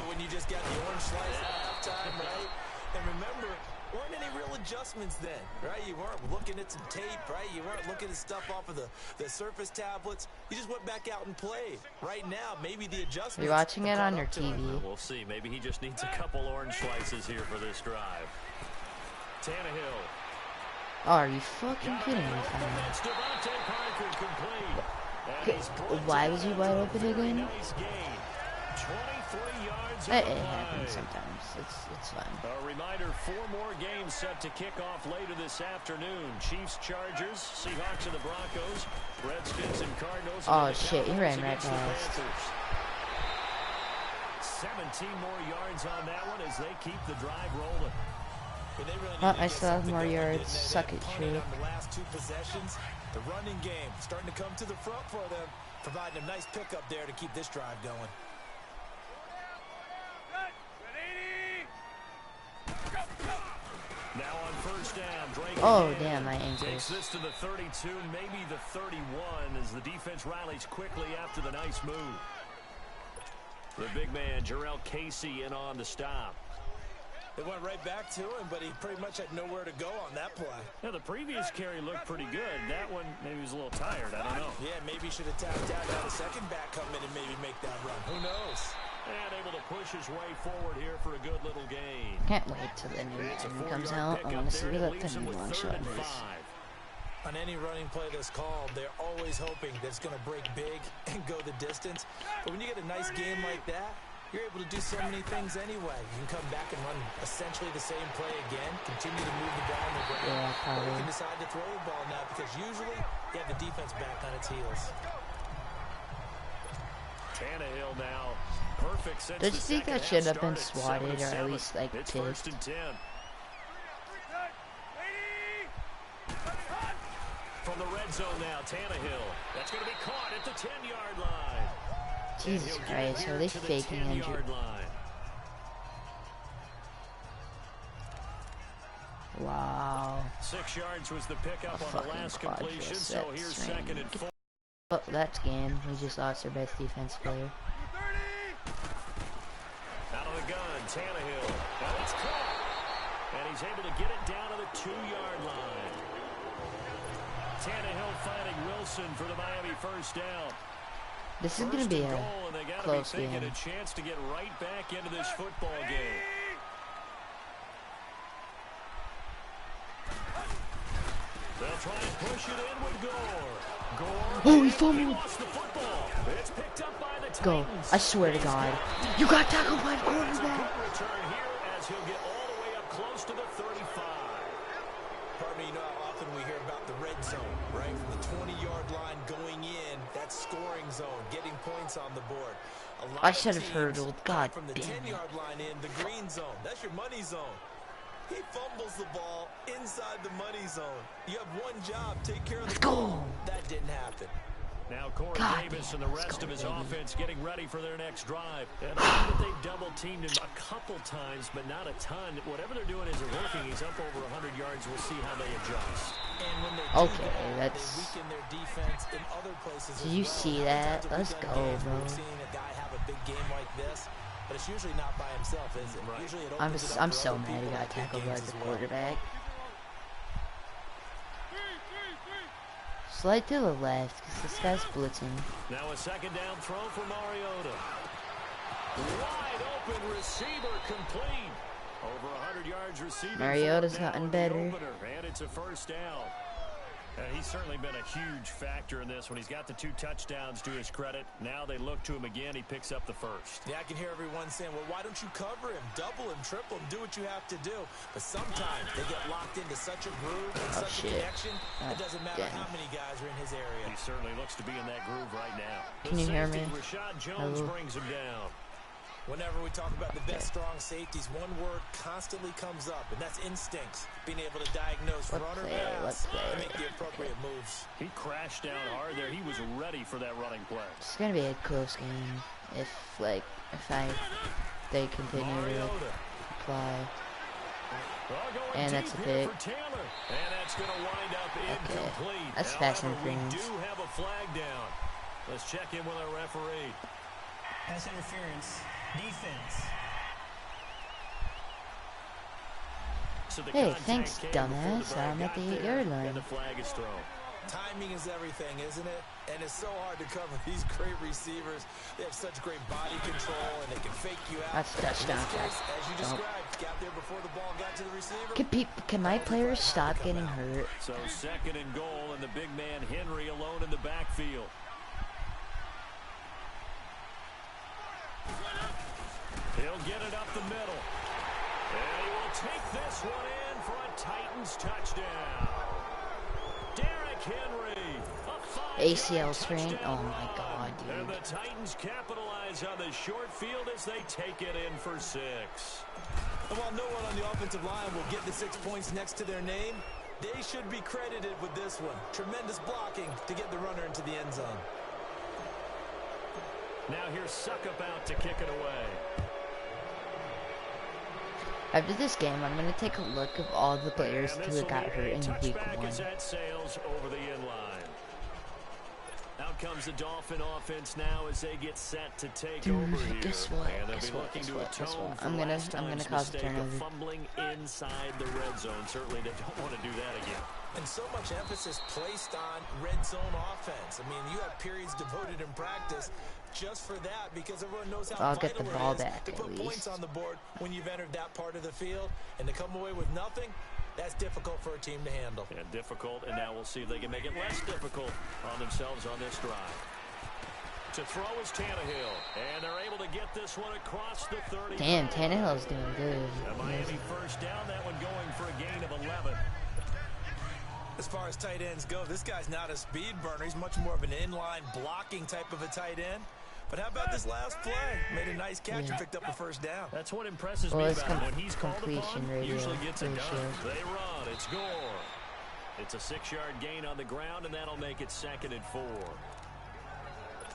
when you just got the orange slice at halftime, right? And remember, weren't any real adjustments then, right? You weren't looking at some tape, right? You weren't looking at stuff off of the Surface tablets. You just went back out and played. Right now, maybe the adjustments. You're watching it have on caught your up to him. TV. We'll see. Maybe he just needs a couple orange slices here for this drive. Tannehill. Oh, are you fucking kidding me, fam? That's Devontae Parker complete. And he's brought Why to was he the wide end. open again? Nice gain. 23 yards It on the happens play. sometimes. It's fine. A reminder, 4 more games set to kick off later this afternoon. Chiefs, Chargers, Seahawks and the Broncos, Redskins and Cardinals. Oh, and the shit, he Cowboys ran right against the past. Panthers. 17 more yards on that one as they keep the drive rolling. And they really Oh, need to I get still have something more going, yards. didn't they? Suck They it, punted True. on the last 2 possessions. The running game starting to come to the front for them, providing a nice pickup there to keep this drive going. Now on first down, Drake Oh, again. damn, my Takes ankles. this to the 32, maybe the 31, as the defense rallies quickly after the nice move. The big man, Jarrell Casey, in on the stop. They went right back to him, but he pretty much had nowhere to go on that play. Yeah, the previous carry looked pretty good. That one, maybe he was a little tired. I don't know. Yeah, maybe he should have tapped out, had a second back come in and maybe make that run. Who knows? And able to push his way forward here for a good little gain. Can't wait till the new one comes out. I want to see what that new long shot is. On any running play that's called, they're always hoping that it's going to break big and go the distance. But when you get a nice game like that, you're able to do so many things anyway. You can come back and run essentially the same play again, continue to move the ball in the ground, or you can decide to throw the ball now because usually you have the defense back on its heels. Tannehill now, perfect since Did you think that should have been swatted or at least like it's picked? 1st and 10. From the red zone now, Tannehill. That's going to be caught at the 10-yard line. Jesus Christ, are they faking injury? Wow. 6 yards was the pickup on the last completion, so here's 2nd and 4. Oh, that's game. We just lost our best defense player. Out of the gun, Tannehill. Now it's caught. And he's able to get it down to the 2-yard line. Tannehill finding Wilson for the Miami first down. This is going to be a close game. A chance to get right back into this football game. They'll try and push it in with Gore. Oh, he fumbled. Lost the football. It's picked up by the Go. I swear to God. You got tackled by the quarterback. Return here as he'll get all the way up close to the 35. Pardon me, you know how often we hear about the red zone, right? From the 20-yard line going in, that scoring zone, getting points on the board. I should have hurdled. God from the damn it. 10-yard line in, the green zone. That's your money zone. He fumbles the ball inside the money zone. You have one job, take care of the ball. That didn't happen. Now Corey Davis and the rest of his offense getting ready for their next drive. And I know that they've double-teamed him a couple times, but not a ton. Whatever they're doing isn't working. He's up over 100 yards. We'll see how they adjust. And when they okay, that's... they weaken their defense in other places. Did you see that? Let's go, bro. We've seen a guy have a big game like this, but it's usually not by himself, is it? Right. Usually it I'm so other mad he people got in big tackled by games the as well. quarterback. Slide to the left, because this guy's blitzing. Now a 2nd down throw for Mariota. Wide open receiver complete. Over 100 yards receiving. Mariota's gotten better. And it's a 1st down. He's certainly been a huge factor in this when he's got the 2 touchdowns to his credit. Now they look to him again. He picks up the 1st. Yeah, I can hear everyone saying, well, why don't you cover him? Double him, triple him, do what you have to do. But sometimes they get locked into such a groove and such a connection, it doesn't matter how many guys are in his area. He certainly looks to be in that groove right now. Can you hear me? Rashad Jones brings him down. Whenever we talk about the best strong safeties, one word constantly comes up, and that's instincts. Being able to diagnose runner pass and make the appropriate moves. He crashed down hard there. He was ready for that running play. It's gonna be a close game if they continue to apply. And that's a pick. And that's going to wind up incomplete. That's pass interference. We do have a flag down. Let's check in with our referee. Pass interference. Defense. So hey, thanks, dumbass. I'm at the 8-yard line. The flag is thrown. Timing is everything, isn't it? And it's so hard to cover these great receivers. They have such great body control, and they can fake you out. That's touchdown. As you described, got there before the ball got to the receiver. Can my players stop getting hurt? So 2nd and goal, and the big man Henry alone in the backfield. He'll get it up the middle. And he will take this one in for a Titans touchdown. Derrick Henry. ACL sprain? Oh my God, dude. And the Titans capitalize on the short field as they take it in for 6. And while no one on the offensive line will get the 6 points next to their name, they should be credited with this one. Tremendous blocking to get the runner into the end zone. Now here's Suckup out to kick it away. After this game, I'm going to take a look at all the players who got hurt in week 1. As that sails over the end line. Out comes the Dolphin offense now as they get set to take over here. Guess what? And they'll Guess be what? looking Guess to what? Guess atone what? for I'm gonna last time's cause a mistake of turnover. fumbling inside the red zone. Certainly they don't want to do that again. And so much emphasis placed on red zone offense. I mean, you have periods devoted in practice just for that because everyone knows how I'll get vital the ball it is back to at put least. points on the board when you've entered that part of the field. And to come away with nothing, that's difficult for a team to handle. Yeah, difficult, and now we'll see if they can make it less difficult on themselves on this drive. To throw is Tannehill, and they're able to get this one across the 30. Damn, Tannehill's doing good. A Miami first down, that one going for a gain of 11. As far as tight ends go, this guy's not a speed burner. He's much more of an inline blocking type of a tight end. But how about this last play? Made a nice catch and picked up a first down. That's what impresses Well, me it's about him. When he's called completion upon, ratio usually gets it done. ratio. They run. It's Gore. It's a 6-yard gain on the ground, and that'll make it 2nd and 4.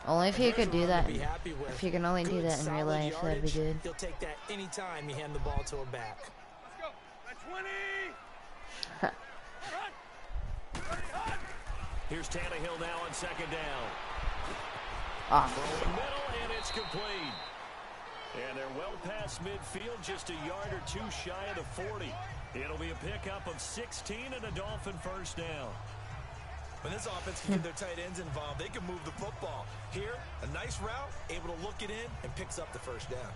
Only if you could do that. Be happy with. If you can only do Good, that in real solid life, that'd be yardage. good. He'll take that anytime you hand the ball to a back. Let's go. That's 20. Here's Tannehill now on 2nd down. Ah, Throw in the middle, and it's complete. And they're well past midfield, just a yard or two shy of the 40. It'll be a pickup of 16 and a Dolphin first down. When this offense can get their tight ends involved, they can move the football. Here, a nice route, able to look it in, and picks up the first down.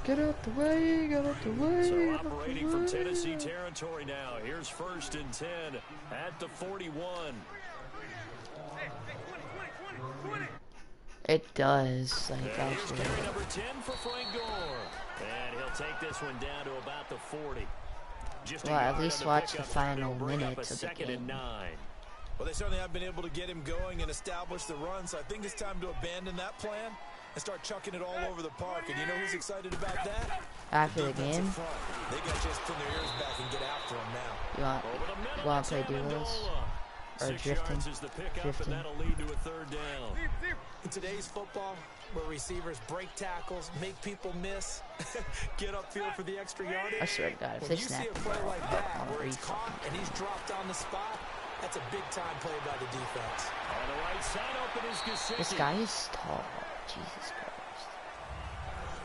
get out the way, get out the way. So get out the operating from way. Tennessee territory now. Here's 1st and 10 at the 41. It does, like, And here's actually. carry number 10 for Frank Gore. And he'll take this one down to about the 40. Just a Well, at yard least on the watch the pickup, final and it'll bring up minutes a of the 2nd and game. 9. Well, they certainly have been able to get him going and establish the run, so I think it's time to abandon that plan and start chucking it all over the park. And you know who's excited about that? After the Defensive game, front. They got to just pin their ears back and get after him now. Over the middle, you want it's to play duos? Amendola. Or 6 drifting? yards is the pickup, Drifting. and that'll lead to a 3rd down. In today's football, where receivers break tackles, make people miss, get upfield for the extra yardage. I swear to God, if When they you see snap a the play ball, like that, I'll where it's read caught something. and he's dropped on the spot, that's a big-time play by the defense. On the right side, open is Gesicki. This guy is tall. Jesus Christ.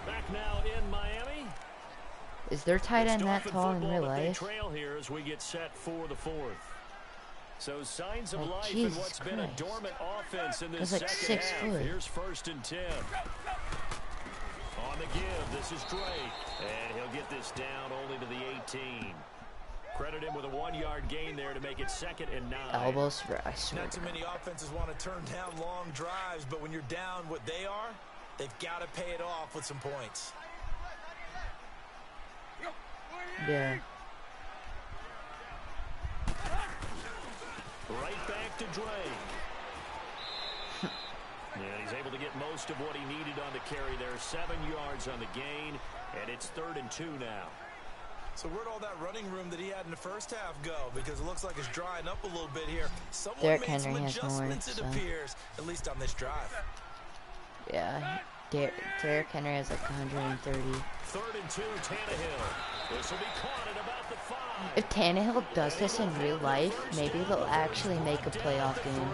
Back now in Miami. Is their tight It's end that Dolphin tall in football, real but they life? trail here as we get set for the 4th. So signs of Like, life in Jesus what's been a Christ. dormant offense in this That's like second 6 half. foot. Here's 1st and 10. On the give, this is Drake. And he'll get this down only to the 18. Credit him with a 1-yard gain there to make it 2nd and 9. Elbows, I swear. Not too many offenses want to turn down long drives, but when you're down what they are, they've got to pay it off with some points. Yeah. Right back to Drake. And he's able to get most of what he needed on the carry there. 7 yards on the gain, and it's 3rd and 2 now. So where'd all that running room that he had in the first half go? Because it looks like it's drying up a little bit here. Someone Derrick made some Henry has more, adjustments, it so. appears, at least on this drive. Yeah. Derrick Henry has like 130. 3rd and 2, Tannehill. This will be caught at about the 5. If Tannehill does this in real life, maybe they'll actually make a playoff game.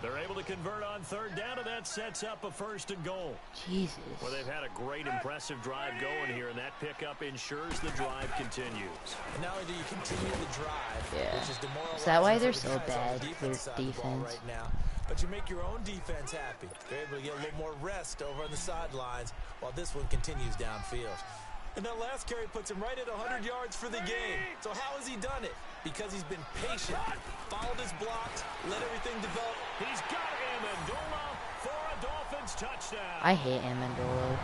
They're able to convert on 3rd down, and that sets up a 1st and goal. Jesus. Well, they've had a great, impressive drive going here, and that pickup ensures the drive continues. And not only do you continue the drive, Yeah. which is demoralizing. Is that why for they're the so guys on the bad, their defense side of the ball defense? right now, but you make your own defense happy. They're able to get a little more rest over on the sidelines while this one continues downfield. And that last carry puts him right at 100 yards for the game. So how has he done it? Because he's been patient, followed his blocks, let everything develop. He's got Amendola for a Dolphins touchdown. I hate Amendola.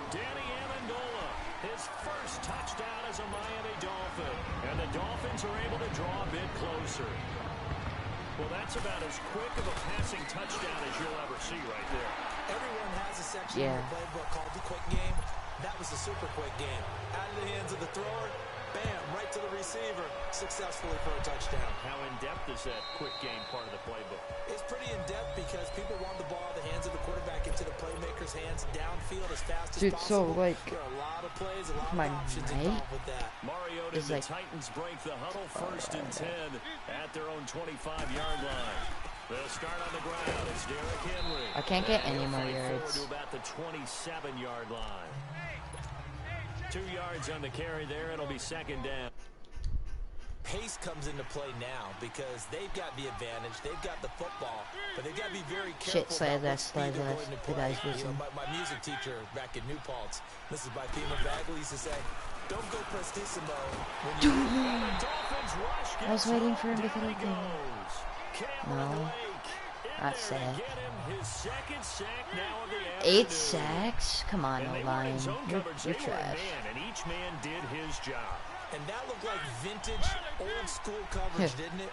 Danny Amendola, his first touchdown as a Miami Dolphin. And the Dolphins are able to draw a bit closer. Well, that's about as quick of a passing touchdown as you'll ever see right there. Everyone has a section in the playbook called the quick game. That was the super quick game. Out of the hands of the thrower, Bam, right to the receiver, successfully for a touchdown. How in-depth is that quick game part of the playbook? It's pretty in-depth because people want the ball in the hands of the quarterback into the playmaker's hands downfield as fast as possible. So like, there are a lot of plays, a lot my of options night involved with that. Mariota, is the like, Titans break the huddle, 1st and 10 at their own 25-yard line. They'll start on the ground. It's Derrick Henry. I can't get any more Forward yards. to about the 27-yard line. 2 yards on the carry there. It'll be 2nd down. Pace comes into play now because they've got the advantage. They've got the football, but they've got to be very careful about what speed they're going to play. You know, my music teacher back in New Paltz, Mrs. Bipema Bagley, used to say, don't go prestissimo when you I was waiting for him to throw it. No, that's sad. 8 sacks? Come on, O-line. You're trash. And each man did his job. And that looked like vintage, old-school coverage, didn't it?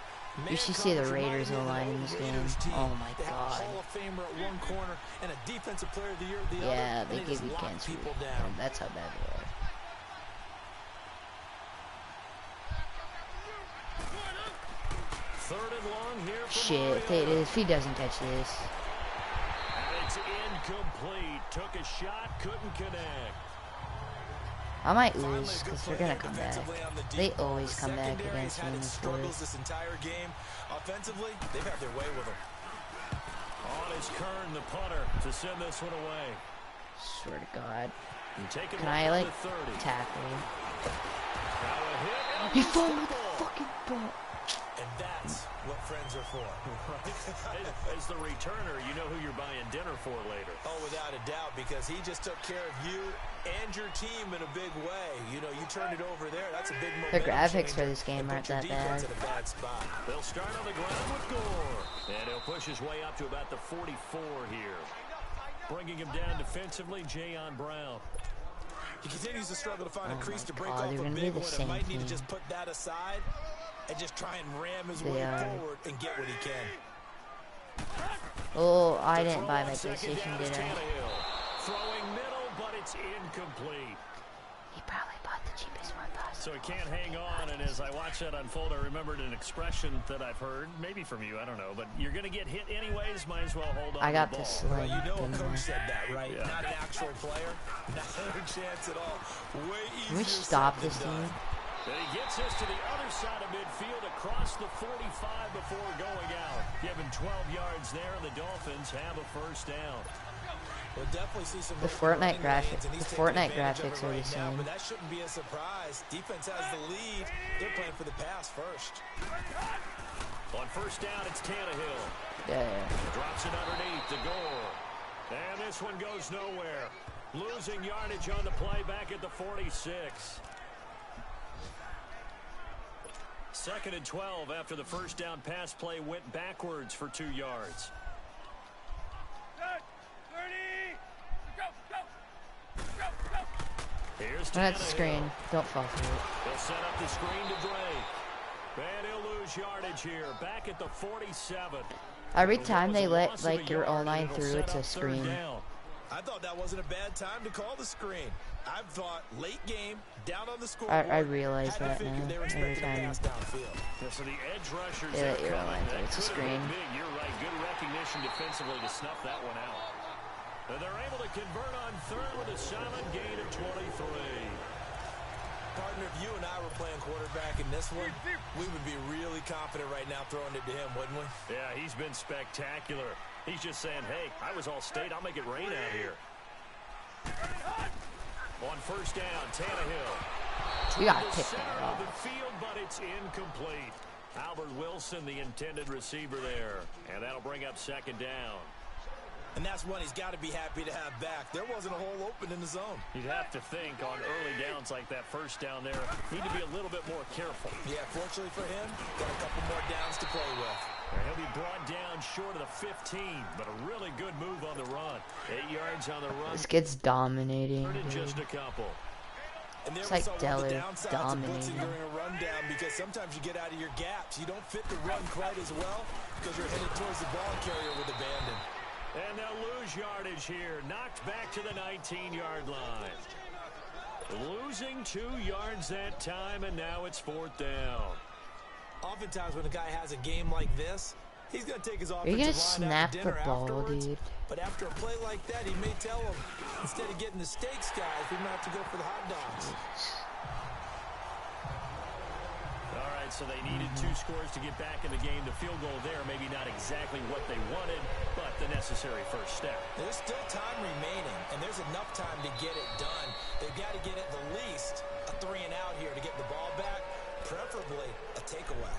You should see the Raiders O-line in this game. Oh my god. Hall of Famer at one corner and a defensive player of the year at the other. Yeah, they and give you lock cancer. people down. That's how bad they are. Third and long here. Shit, if he doesn't catch this. And it's incomplete. Took a shot, couldn't connect. I might lose because they're gonna come back. They always come back against me in the struggles this entire game. Offensively, they've had their way with them. On is Kern, the punter, to send this one away. Swear to God. Can I like tackle? He fumbled the fucking ball. And that's what friends are for. As the returner, you know who you're buying dinner for later. Oh, without a doubt, because he just took care of you and your team in a big way. You know, you turned it over there. That's a big momentum. The graphics for this game aren't that bad. They'll start on the ground with Gore. And he'll push his way up to about the 44 here. Bringing him down defensively, Jayon Brown. He continues to struggle to find a crease to break off a big one. And might need to just put that aside and just try and ram his way forward and get what he can. Oh, I didn't buy my PlayStation, did I? Throwing middle, but it's incomplete. He probably bought the cheapest one possible. So he can't hang on, and as I watch that unfold, I remembered an expression that I've heard, maybe from you, I don't know, but you're going to get hit anyways, might as well hold on I got to the ball. this Well, you know a coach said that, right? Yeah. Not an actual player. Not a chance at all. Way easier. Can we stop this team? And he gets us to the other side of midfield across the 45 before going out. Given 12 yards there, and the Dolphins have a first down. We'll definitely see some the Fortnite graphics. The Fortnite graphics are the same. But that shouldn't be a surprise. Defense has the lead. They're playing for the pass first. On first down, it's Tannehill. Yeah. Drops it underneath to Gore. And this one goes nowhere. Losing yardage on the play back at the 46. 2nd and 12 after the first down pass play went backwards for 2 yards. Here's That's the screen. Don't fall for it. They'll set up the screen to Drake. And he'll lose yardage here. Back at the 47. Every time they let like your O-line through, it's a screen. I thought that wasn't a bad time to call the screen. I've thought late game, down on the score. I realize that now. Every time So the edge rushers they let your O-line through, it's a screen. You're right. Good recognition defensively to snuff that one out. And they're able to convert on third with a solid gain of 23. Partner, if you and I were playing quarterback in this one, we would be really confident right now throwing it to him, wouldn't we? Yeah, he's been spectacular. He's just saying, hey, I was all state. I'll make it rain out here. On first down, Tannehill. We got to pick that off. The field, but it's incomplete. Albert Wilson, the intended receiver there. And that'll bring up 2nd down. And that's one he's got to be happy to have back. There wasn't a hole open in the zone. You'd have to think on early downs like that first down there, need to be a little bit more careful. Yeah, fortunately for him, got a couple more downs to play with. He'll be brought down short of the 15, but a really good move on the run. 8 yards on the run. This kid's dominating. Just a couple. And it's like Deller dominating. During a rundown because sometimes you get out of your gaps. You don't fit the run quite as well because you're headed towards the ball carrier with abandon. And they'll lose yardage here. Knocked back to the 19-yard line. Losing 2 yards that time, and now it's 4th down. Oftentimes when a guy has a game like this, he's going to take his You're gonna offensive line out snap to the dinner ball, afterwards. dude. But after a play like that, he may tell him, instead of getting the steaks, guys, we might have to go for the hot dogs. All right, so they needed 2 scores to get back in the game. The field goal there, maybe not exactly what they wanted, but the necessary first step. There's still time remaining, and there's enough time to get it done. They've got to get at the least a 3-and-out here to get the ball back, preferably a takeaway.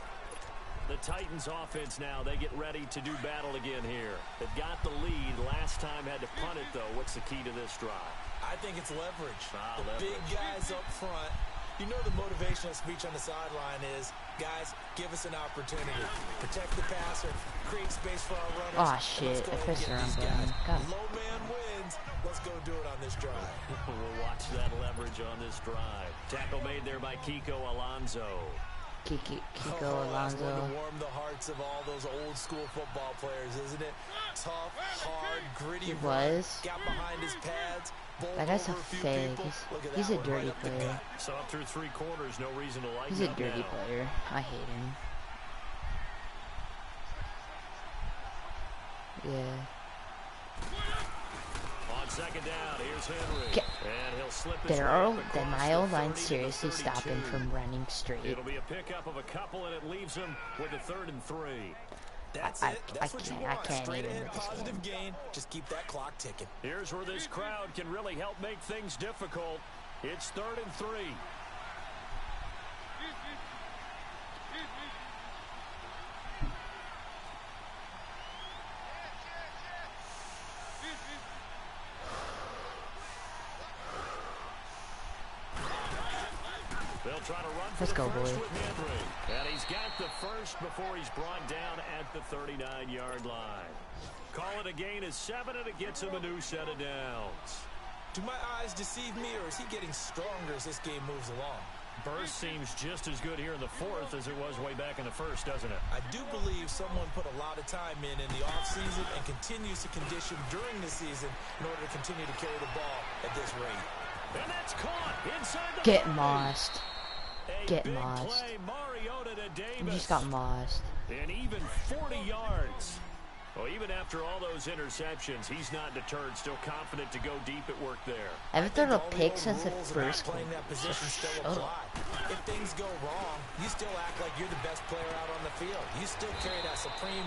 The Titans offense now, they get ready to do battle again here. They've got the lead. Last time had to punt it, though. What's the key to this drive? I think it's leverage. Leverage. Big guys up front. You know the motivational speech on the sideline is, guys, give us an opportunity. Protect the passer, create space for our runners. Oh shit, I pressed the wrong button. God. Low man wins. Let's go do it on this drive. We'll watch that leverage on this drive. Tackle made there by Kiko Alonso. Kiko That's going Alonso. to warm the hearts of all those old school football players, isn't it? Tough, hard, gritty. He was. Got behind his pads. That guy's a fake. He's a dirty player. So up through 3 quarters, no reason to like He's a dirty player. I hate him. Yeah. On second down, here's Henry. And he'll slip his Did way my O-line seriously stop him from running straight? It'll be a pickup of a couple, and it leaves him with a 3rd and 3. That's I it. That's what you can't want. Straight even ahead, with this positive gain. Just keep that clock ticking. Here's where this crowd can really help make things difficult. It's 3rd and 3. They'll try to run for Let's go, the first boy. with Henry. And he's got the first before he's brought down at the 39-yard line. Call it a gain of 7, and it gets him a new set of downs. Do my eyes deceive me, or is he getting stronger as this game moves along? Burst seems just as good here in the 4th as it was way back in the 1st, doesn't it? I do believe someone put a lot of time in the offseason and continues to condition during the season in order to continue to carry the ball at this rate. And that's caught inside the Get 30. mossed. A Get big mossed. play, Mariota to Davis. You just got mossed. And even 40 yards. Well, even after all those interceptions, he's not deterred, still confident to go deep at work there. I haven't thrown a All the pick old since the rules about first playing game. that position still Shut apply. up. If things go wrong, you still act like you're the best player out on the field. You still carry that supreme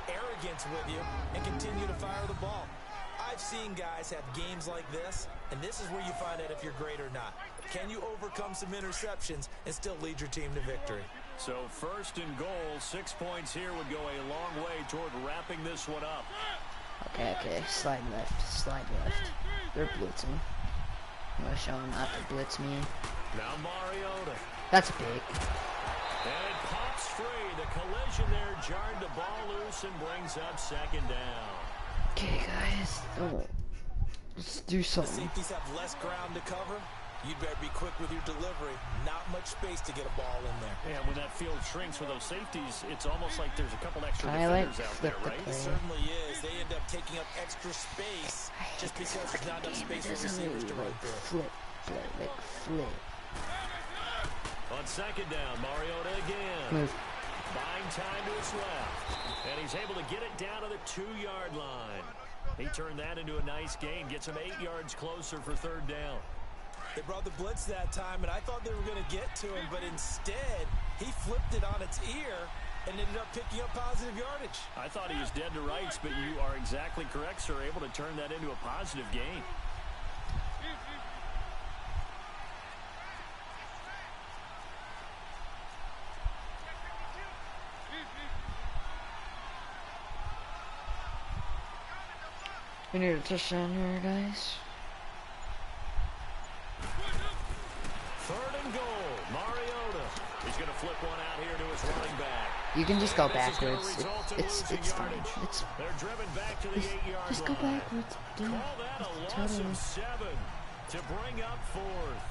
arrogance with you and continue to fire the ball. I've seen guys have games like this, and this is where you find out if you're great or not. Can you overcome some interceptions and still lead your team to victory? So 1st and goal, 6 points here would go a long way toward wrapping this one up. Okay. Slide left. They're blitzing. I'm gonna show them not to blitz me. Now Mariota. That's big. And it pops free. The collision there jarred the ball loose and brings up 2nd down. Okay, guys. Oh. Let's do The something. safeties have less ground to cover. You'd better be quick with your delivery. Not much space to get a ball in there. And when that field shrinks with those safeties, it's almost like there's a couple extra I like defenders out flip there, the right? play. It certainly is. They end up taking up extra space just because there's not enough space for receivers to run through. Flip. On 2nd down, Mariota again. Move. Buying time to his left. And he's able to get it down to the 2-yard line. He turned that into a nice gain. Gets him 8 yards closer for 3rd down. They brought the blitz that time, and I thought they were going to get to him, but instead, he flipped it on its ear and ended up picking up positive yardage. I thought he was dead to rights, but you are exactly correct, sir. Able to turn that into a positive gain. We need a touchdown here, guys. 3rd and goal. Mariota. He's going to flip one out here to his running back. You can just go This is gonna backwards. result in It's losing fine. yardage. It's They're driven back to the 8-yard just go line. backwards, dude. Call that a loss Totally. of 7 to bring up 4th.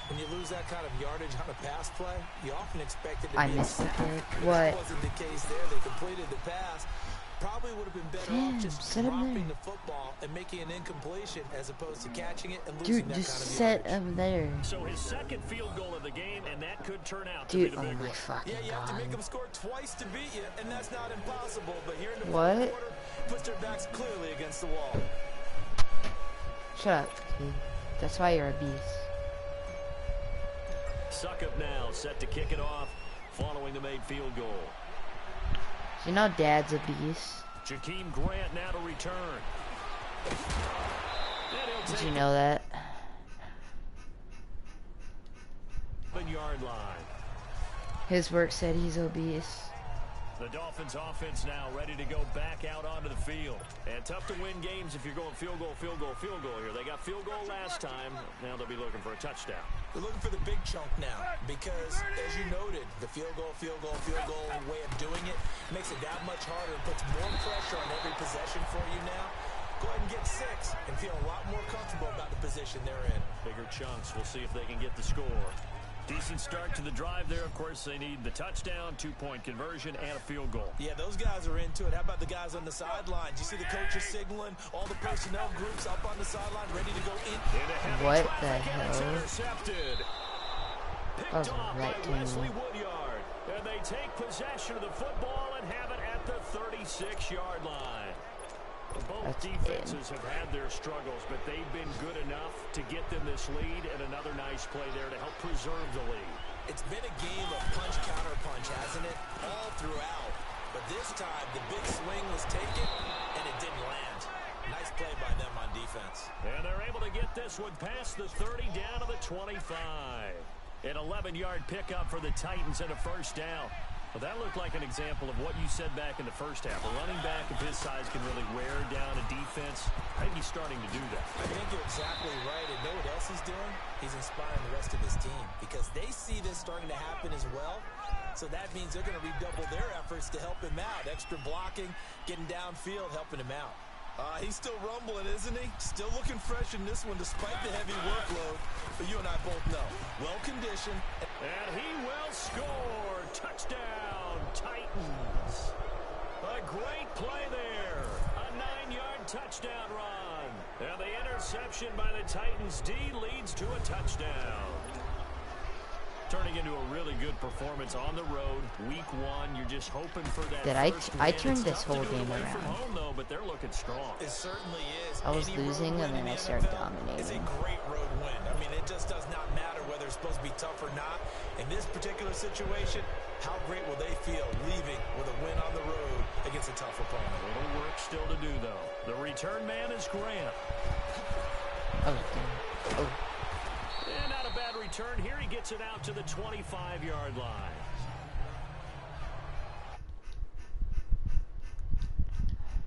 When you lose that kind of yardage on a pass play, you often expect it to I be a missed the sack. pick. That What? wasn't the case there. They completed the pass. Probably would have been better off just dropping the football and making an incompletion as opposed to catching it and losing Dude, that just kind of set yardage. him there. So his second field goal of the game, and that could turn out Dude, to be the big oh my one. fucking Yeah, you have to make god. them score twice to beat you, and that's not impossible. But here in the What? fourth quarter, puts their backs clearly against the wall. Shut up, dude. That's why you're a beast. Suckup now, set to kick it off, following the made field goal. You know Dad's a beast. Jakeem Grant now to return. Did you know that? 7-yard line. His work said he's obese. The Dolphins offense now ready to go back out onto the field. And tough to win games if you're going field goal here. They got field goal last time. Now they'll be looking for a touchdown. They're looking for the big chunk now because, as you noted, the field goal way of doing it makes it that much harder and puts more pressure on every possession for you now. Go ahead and get 6 and feel a lot more comfortable about the position they're in. Bigger chunks. We'll see if they can get the score. Decent start to the drive there. Of course, they need the touchdown, 2-point conversion, and a field goal. Yeah, those guys are into it. How about the guys on the sidelines? You see the coaches signaling, all the personnel groups up on the sideline ready to go in. What the hell? Intercepted. Picked That was off right by to me. Wesley Woodyard. And they take possession of the football and have it at the 36-yard line. Both That's defenses have had their struggles, but they've been good enough to get them this lead, and another nice play there to help preserve the lead. It's been a game of punch, counter punch, hasn't it? All throughout. But this time, the big swing was taken, and it didn't land. Nice play by them on defense. And they're able to get this one past the 30 down to the 25. An 11-yard pickup for the Titans and a first down. Well, that looked like an example of what you said back in the first half. A running back of his size can really wear down a defense. I think he's starting to do that. I think you're exactly right. And know what else he's doing? He's inspiring the rest of his team because they see this starting to happen as well. So that means they're going to redouble their efforts to help him out. Extra blocking, getting downfield, helping him out. He's still rumbling, isn't he? Still looking fresh in this one despite the heavy workload. But you and I both know. Well-conditioned. And he will score. Touchdown, Titans. A great play there. A 9-yard touchdown run. And the interception by the Titans D leads to a touchdown. Turning into a really good performance on the road. Week 1, you're just hoping for that. Did I turned this whole game away from around. home, though, but they're looking strong. It certainly is. I was Any road losing, win and then in I the started NFL is a dominating. great road win. I mean, it just does not matter whether it's supposed to be tough or not. In this particular situation, how great will they feel leaving with a win on the road against a tough opponent? A little work still to do, though. The return man is Grant. Oh, damn. Oh. And not a bad return here. He gets it out to the 25-yard line.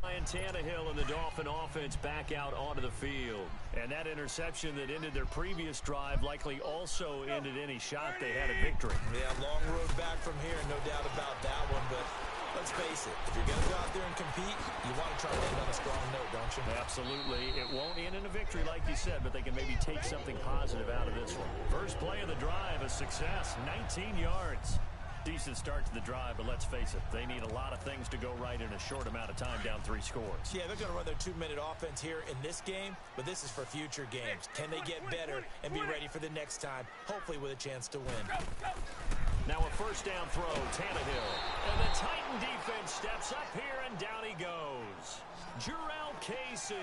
Ryan Tannehill and the Dolphin offense back out onto the field. And that interception that ended their previous drive likely also ended any shot they had at victory. Yeah, long road back from here, no doubt about that one. But let's face it, if you're going to go out there and compete, you want to try to end on a strong note, don't you? Absolutely. It won't end in a victory like you said, but they can maybe take something positive out of this one. First play of the drive, a success, 19 yards. Decent start to the drive, but let's face it, they need a lot of things to go right in a short amount of time, down 3 scores. Yeah, they're going to run their 2-minute offense here in this game, but this is for future games. Can they get better and be ready for the next time, hopefully with a chance to win? Now a first down throw, Tannehill. And the Titan defense steps up here, and down he goes. Jarrell Casey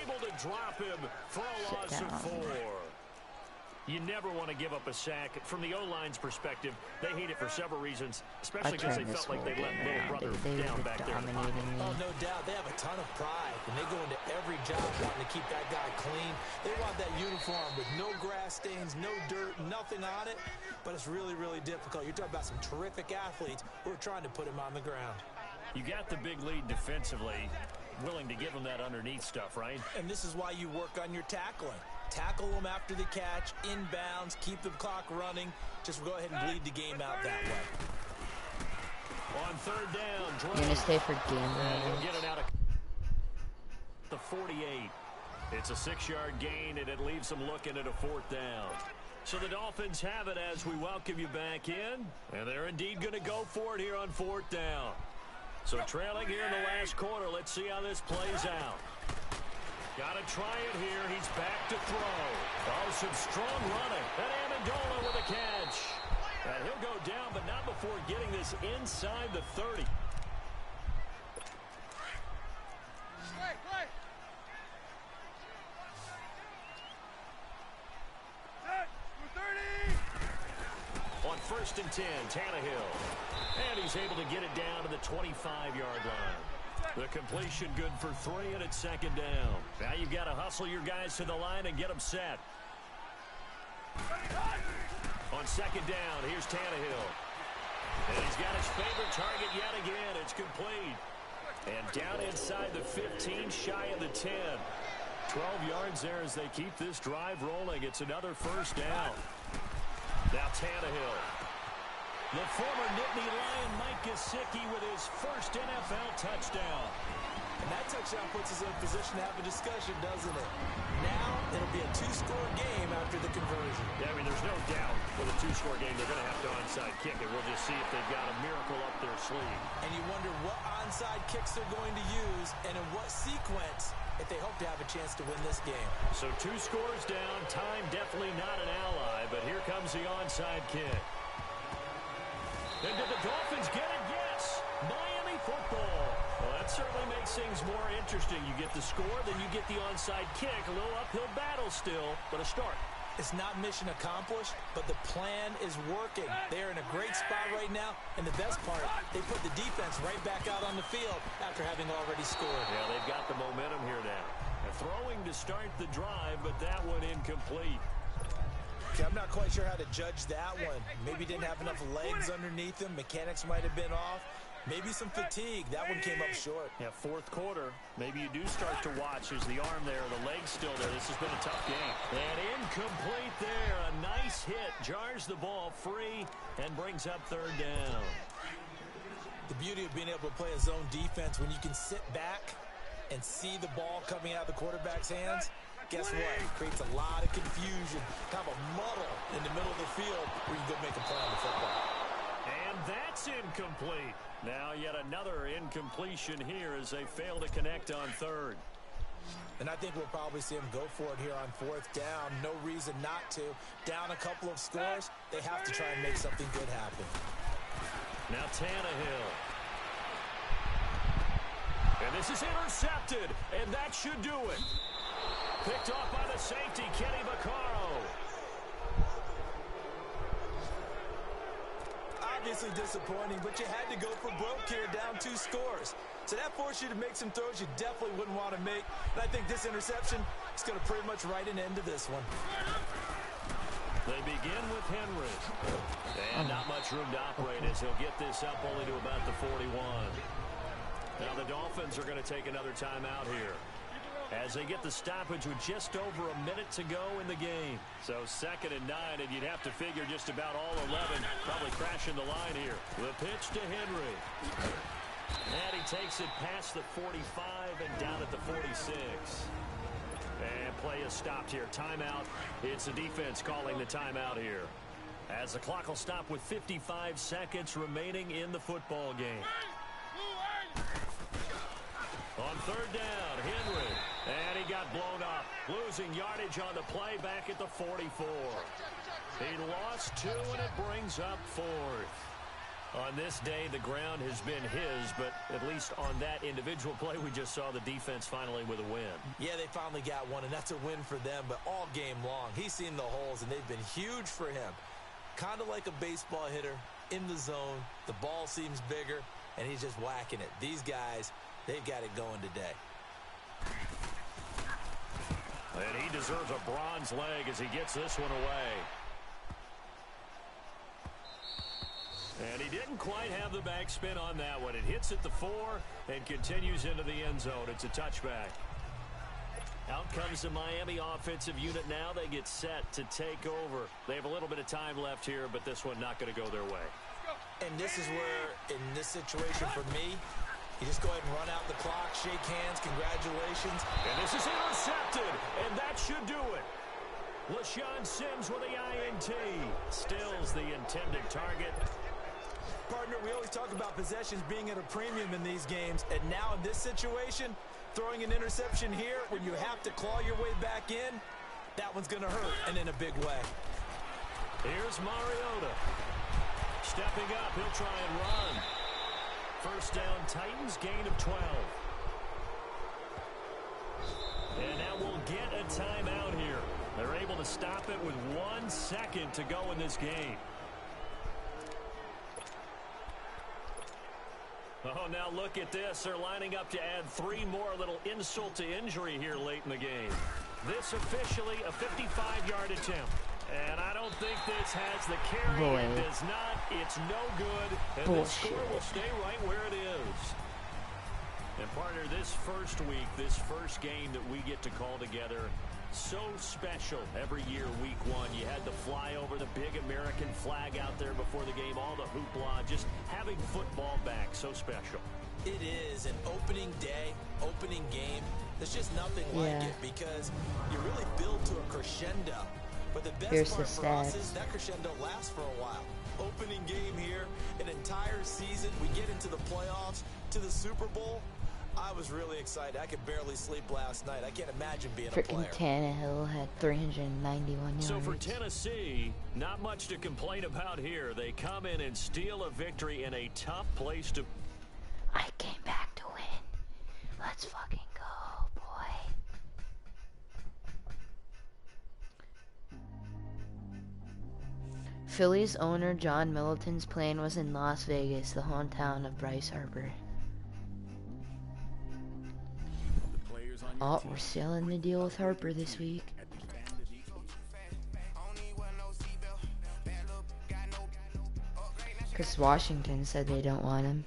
able to drop him for a loss of 4. You never want to give up a sack. From the O-line's perspective, they hate it for several reasons, especially because they felt like they let little brother down back there. Oh, no doubt. They have a ton of pride, and they go into every job wanting to keep that guy clean. They want that uniform with no grass stains, no dirt, nothing on it, but it's really, really difficult. You're talking about some terrific athletes who are trying to put him on the ground. You got the big lead defensively, willing to give him that underneath stuff, right? And this is why you work on your tackling. Tackle them after the catch, inbounds, keep the clock running. Just go ahead and bleed the game out that way. On third down, You're going to stay for game he'll get runs. it out of the 48. It's a 6-yard gain, and it leaves them looking at a 4th down. So the Dolphins have it as we welcome you back in. And they're indeed going to go for it here on 4th down. So trailing here in the last quarter. Let's see how this plays out. Got to try it here. He's back to throw. Oh, some strong running. And Amendola with a catch. And he'll go down, but not before getting this inside the 30. On 1st and 10, Tannehill. And he's able to get it down to the 25-yard line. The completion good for 3, and it's 2nd down. Now you've got to hustle your guys to the line and get them set. On 2nd down, here's Tannehill. And he's got his favorite target yet again. It's complete. And down inside the 15, shy of the 10. 12 yards there as they keep this drive rolling. It's another 1st down. Now Tannehill. The former Nittany Lion Mike Gesicki with his first NFL touchdown. And that touchdown puts us in a position to have a discussion, doesn't it? Now it'll be a 2-score game after the conversion. Yeah, I mean, there's no doubt with a 2-score game they're going to have to onside kick it. We'll just see if they've got a miracle up their sleeve. And you wonder what onside kicks they're going to use and in what sequence if they hope to have a chance to win this game. So 2 scores down. Time definitely not an ally, but here comes the onside kick. And did the Dolphins get it? Yes. Miami football. Well, that certainly makes things more interesting. You get the score, then you get the onside kick. A little uphill battle still, but a start. It's not mission accomplished, but the plan is working. They're in a great spot right now, and the best part, they put the defense right back out on the field after having already scored. Yeah, they've got the momentum here now. They're throwing to start the drive, but that one incomplete. Okay, I'm not quite sure how to judge that one. Maybe didn't have enough legs underneath him. Mechanics might have been off. Maybe some fatigue. That one came up short. Yeah, 4th quarter. Maybe you do start to watch. Is the arm there, the leg's still there. This has been a tough game. And incomplete there. A nice hit. Jars the ball free and brings up 3rd down. The beauty of being able to play a zone defense when you can sit back and see the ball coming out of the quarterback's hands. Guess what? It creates a lot of confusion, kind of a muddle in the middle of the field where you can go make a play on the football. And that's incomplete. Now yet another incompletion here as they fail to connect on 3rd. And I think we'll probably see them go for it here on 4th down. No reason not to. Down a couple of scores, they have to try and make something good happen. Now Tannehill. And this is intercepted, and that should do it. Picked off by the safety, Kenny Vaccaro. Obviously disappointing, but you had to go for broke here, down 2 scores. So that forced you to make some throws you definitely wouldn't want to make. And I think this interception is going to pretty much write an end to this one. They begin with Henry. And not much room to operate as he'll get this up only to about the 41. Now the Dolphins are going to take another timeout here, as they get the stoppage with just over a minute to go in the game. So 2nd and 9, and you'd have to figure just about all 11 probably crashing the line here. The pitch to Henry. And he takes it past the 45 and down at the 46. And play is stopped here. Timeout. It's the defense calling the timeout here, as the clock will stop with 55 seconds remaining in the football game. On 3rd down, Henry. And he got blown up, losing yardage on the play back at the 44. He lost 2, and it brings up 4th. On this day, the ground has been his, but at least on that individual play, we just saw the defense finally with a win. Yeah, they finally got one, and that's a win for them, but all game long, he's seen the holes, and they've been huge for him. Kind of like a baseball hitter in the zone. The ball seems bigger, and he's just whacking it. These guys, they've got it going today. And he deserves a bronze leg as he gets this one away. And he didn't quite have the backspin on that one. It hits at the 4 and continues into the end zone. It's a touchback. Out comes the Miami offensive unit now. They get set to take over. They have a little bit of time left here, but this one not going to go their way. And this is where, in this situation for me, you just go ahead and run out the clock, shake hands, congratulations. And this is intercepted, and that should do it. LaShawn Sims with the INT. Stills the intended target. Partner, we always talk about possessions being at a premium in these games, and now in this situation, throwing an interception here when you have to claw your way back in, that one's going to hurt, and in a big way. Here's Mariota. Stepping up, he'll try and run. First down, Titans, gain of 12. And now we'll get a timeout here. They're able to stop it with 1 second to go in this game. Oh, now look at this. They're lining up to add 3 more, a little insult to injury here late in the game. This officially a 55-yard attempt. And I don't think this has the carry. Boy. It does not. It's no good. And Bullshit. this score will stay right where it is. And partner, this first week, this first game that we get to call together, so special every year, week 1. You had the fly over the big American flag out there before the game, all the hoopla, just having football back, so special. It is an opening day, opening game. There's just nothing like it because you really build to a crescendo. But the best part for us is that crescendo lasts for a while. Opening game here, an entire season. We get into the playoffs, to the Super Bowl. I was really excited. I could barely sleep last night. I can't imagine being a player. Freaking Tannehill had 391 yards. So for Tennessee, not much to complain about here. They come in and steal a victory in a tough place to... I came back to win. Let's fucking go, boy. Phillies owner John Middleton's plane was in Las Vegas, the hometown of Bryce Harper. Oh, we're selling the deal with Harper this week. Because Washington said they don't want him.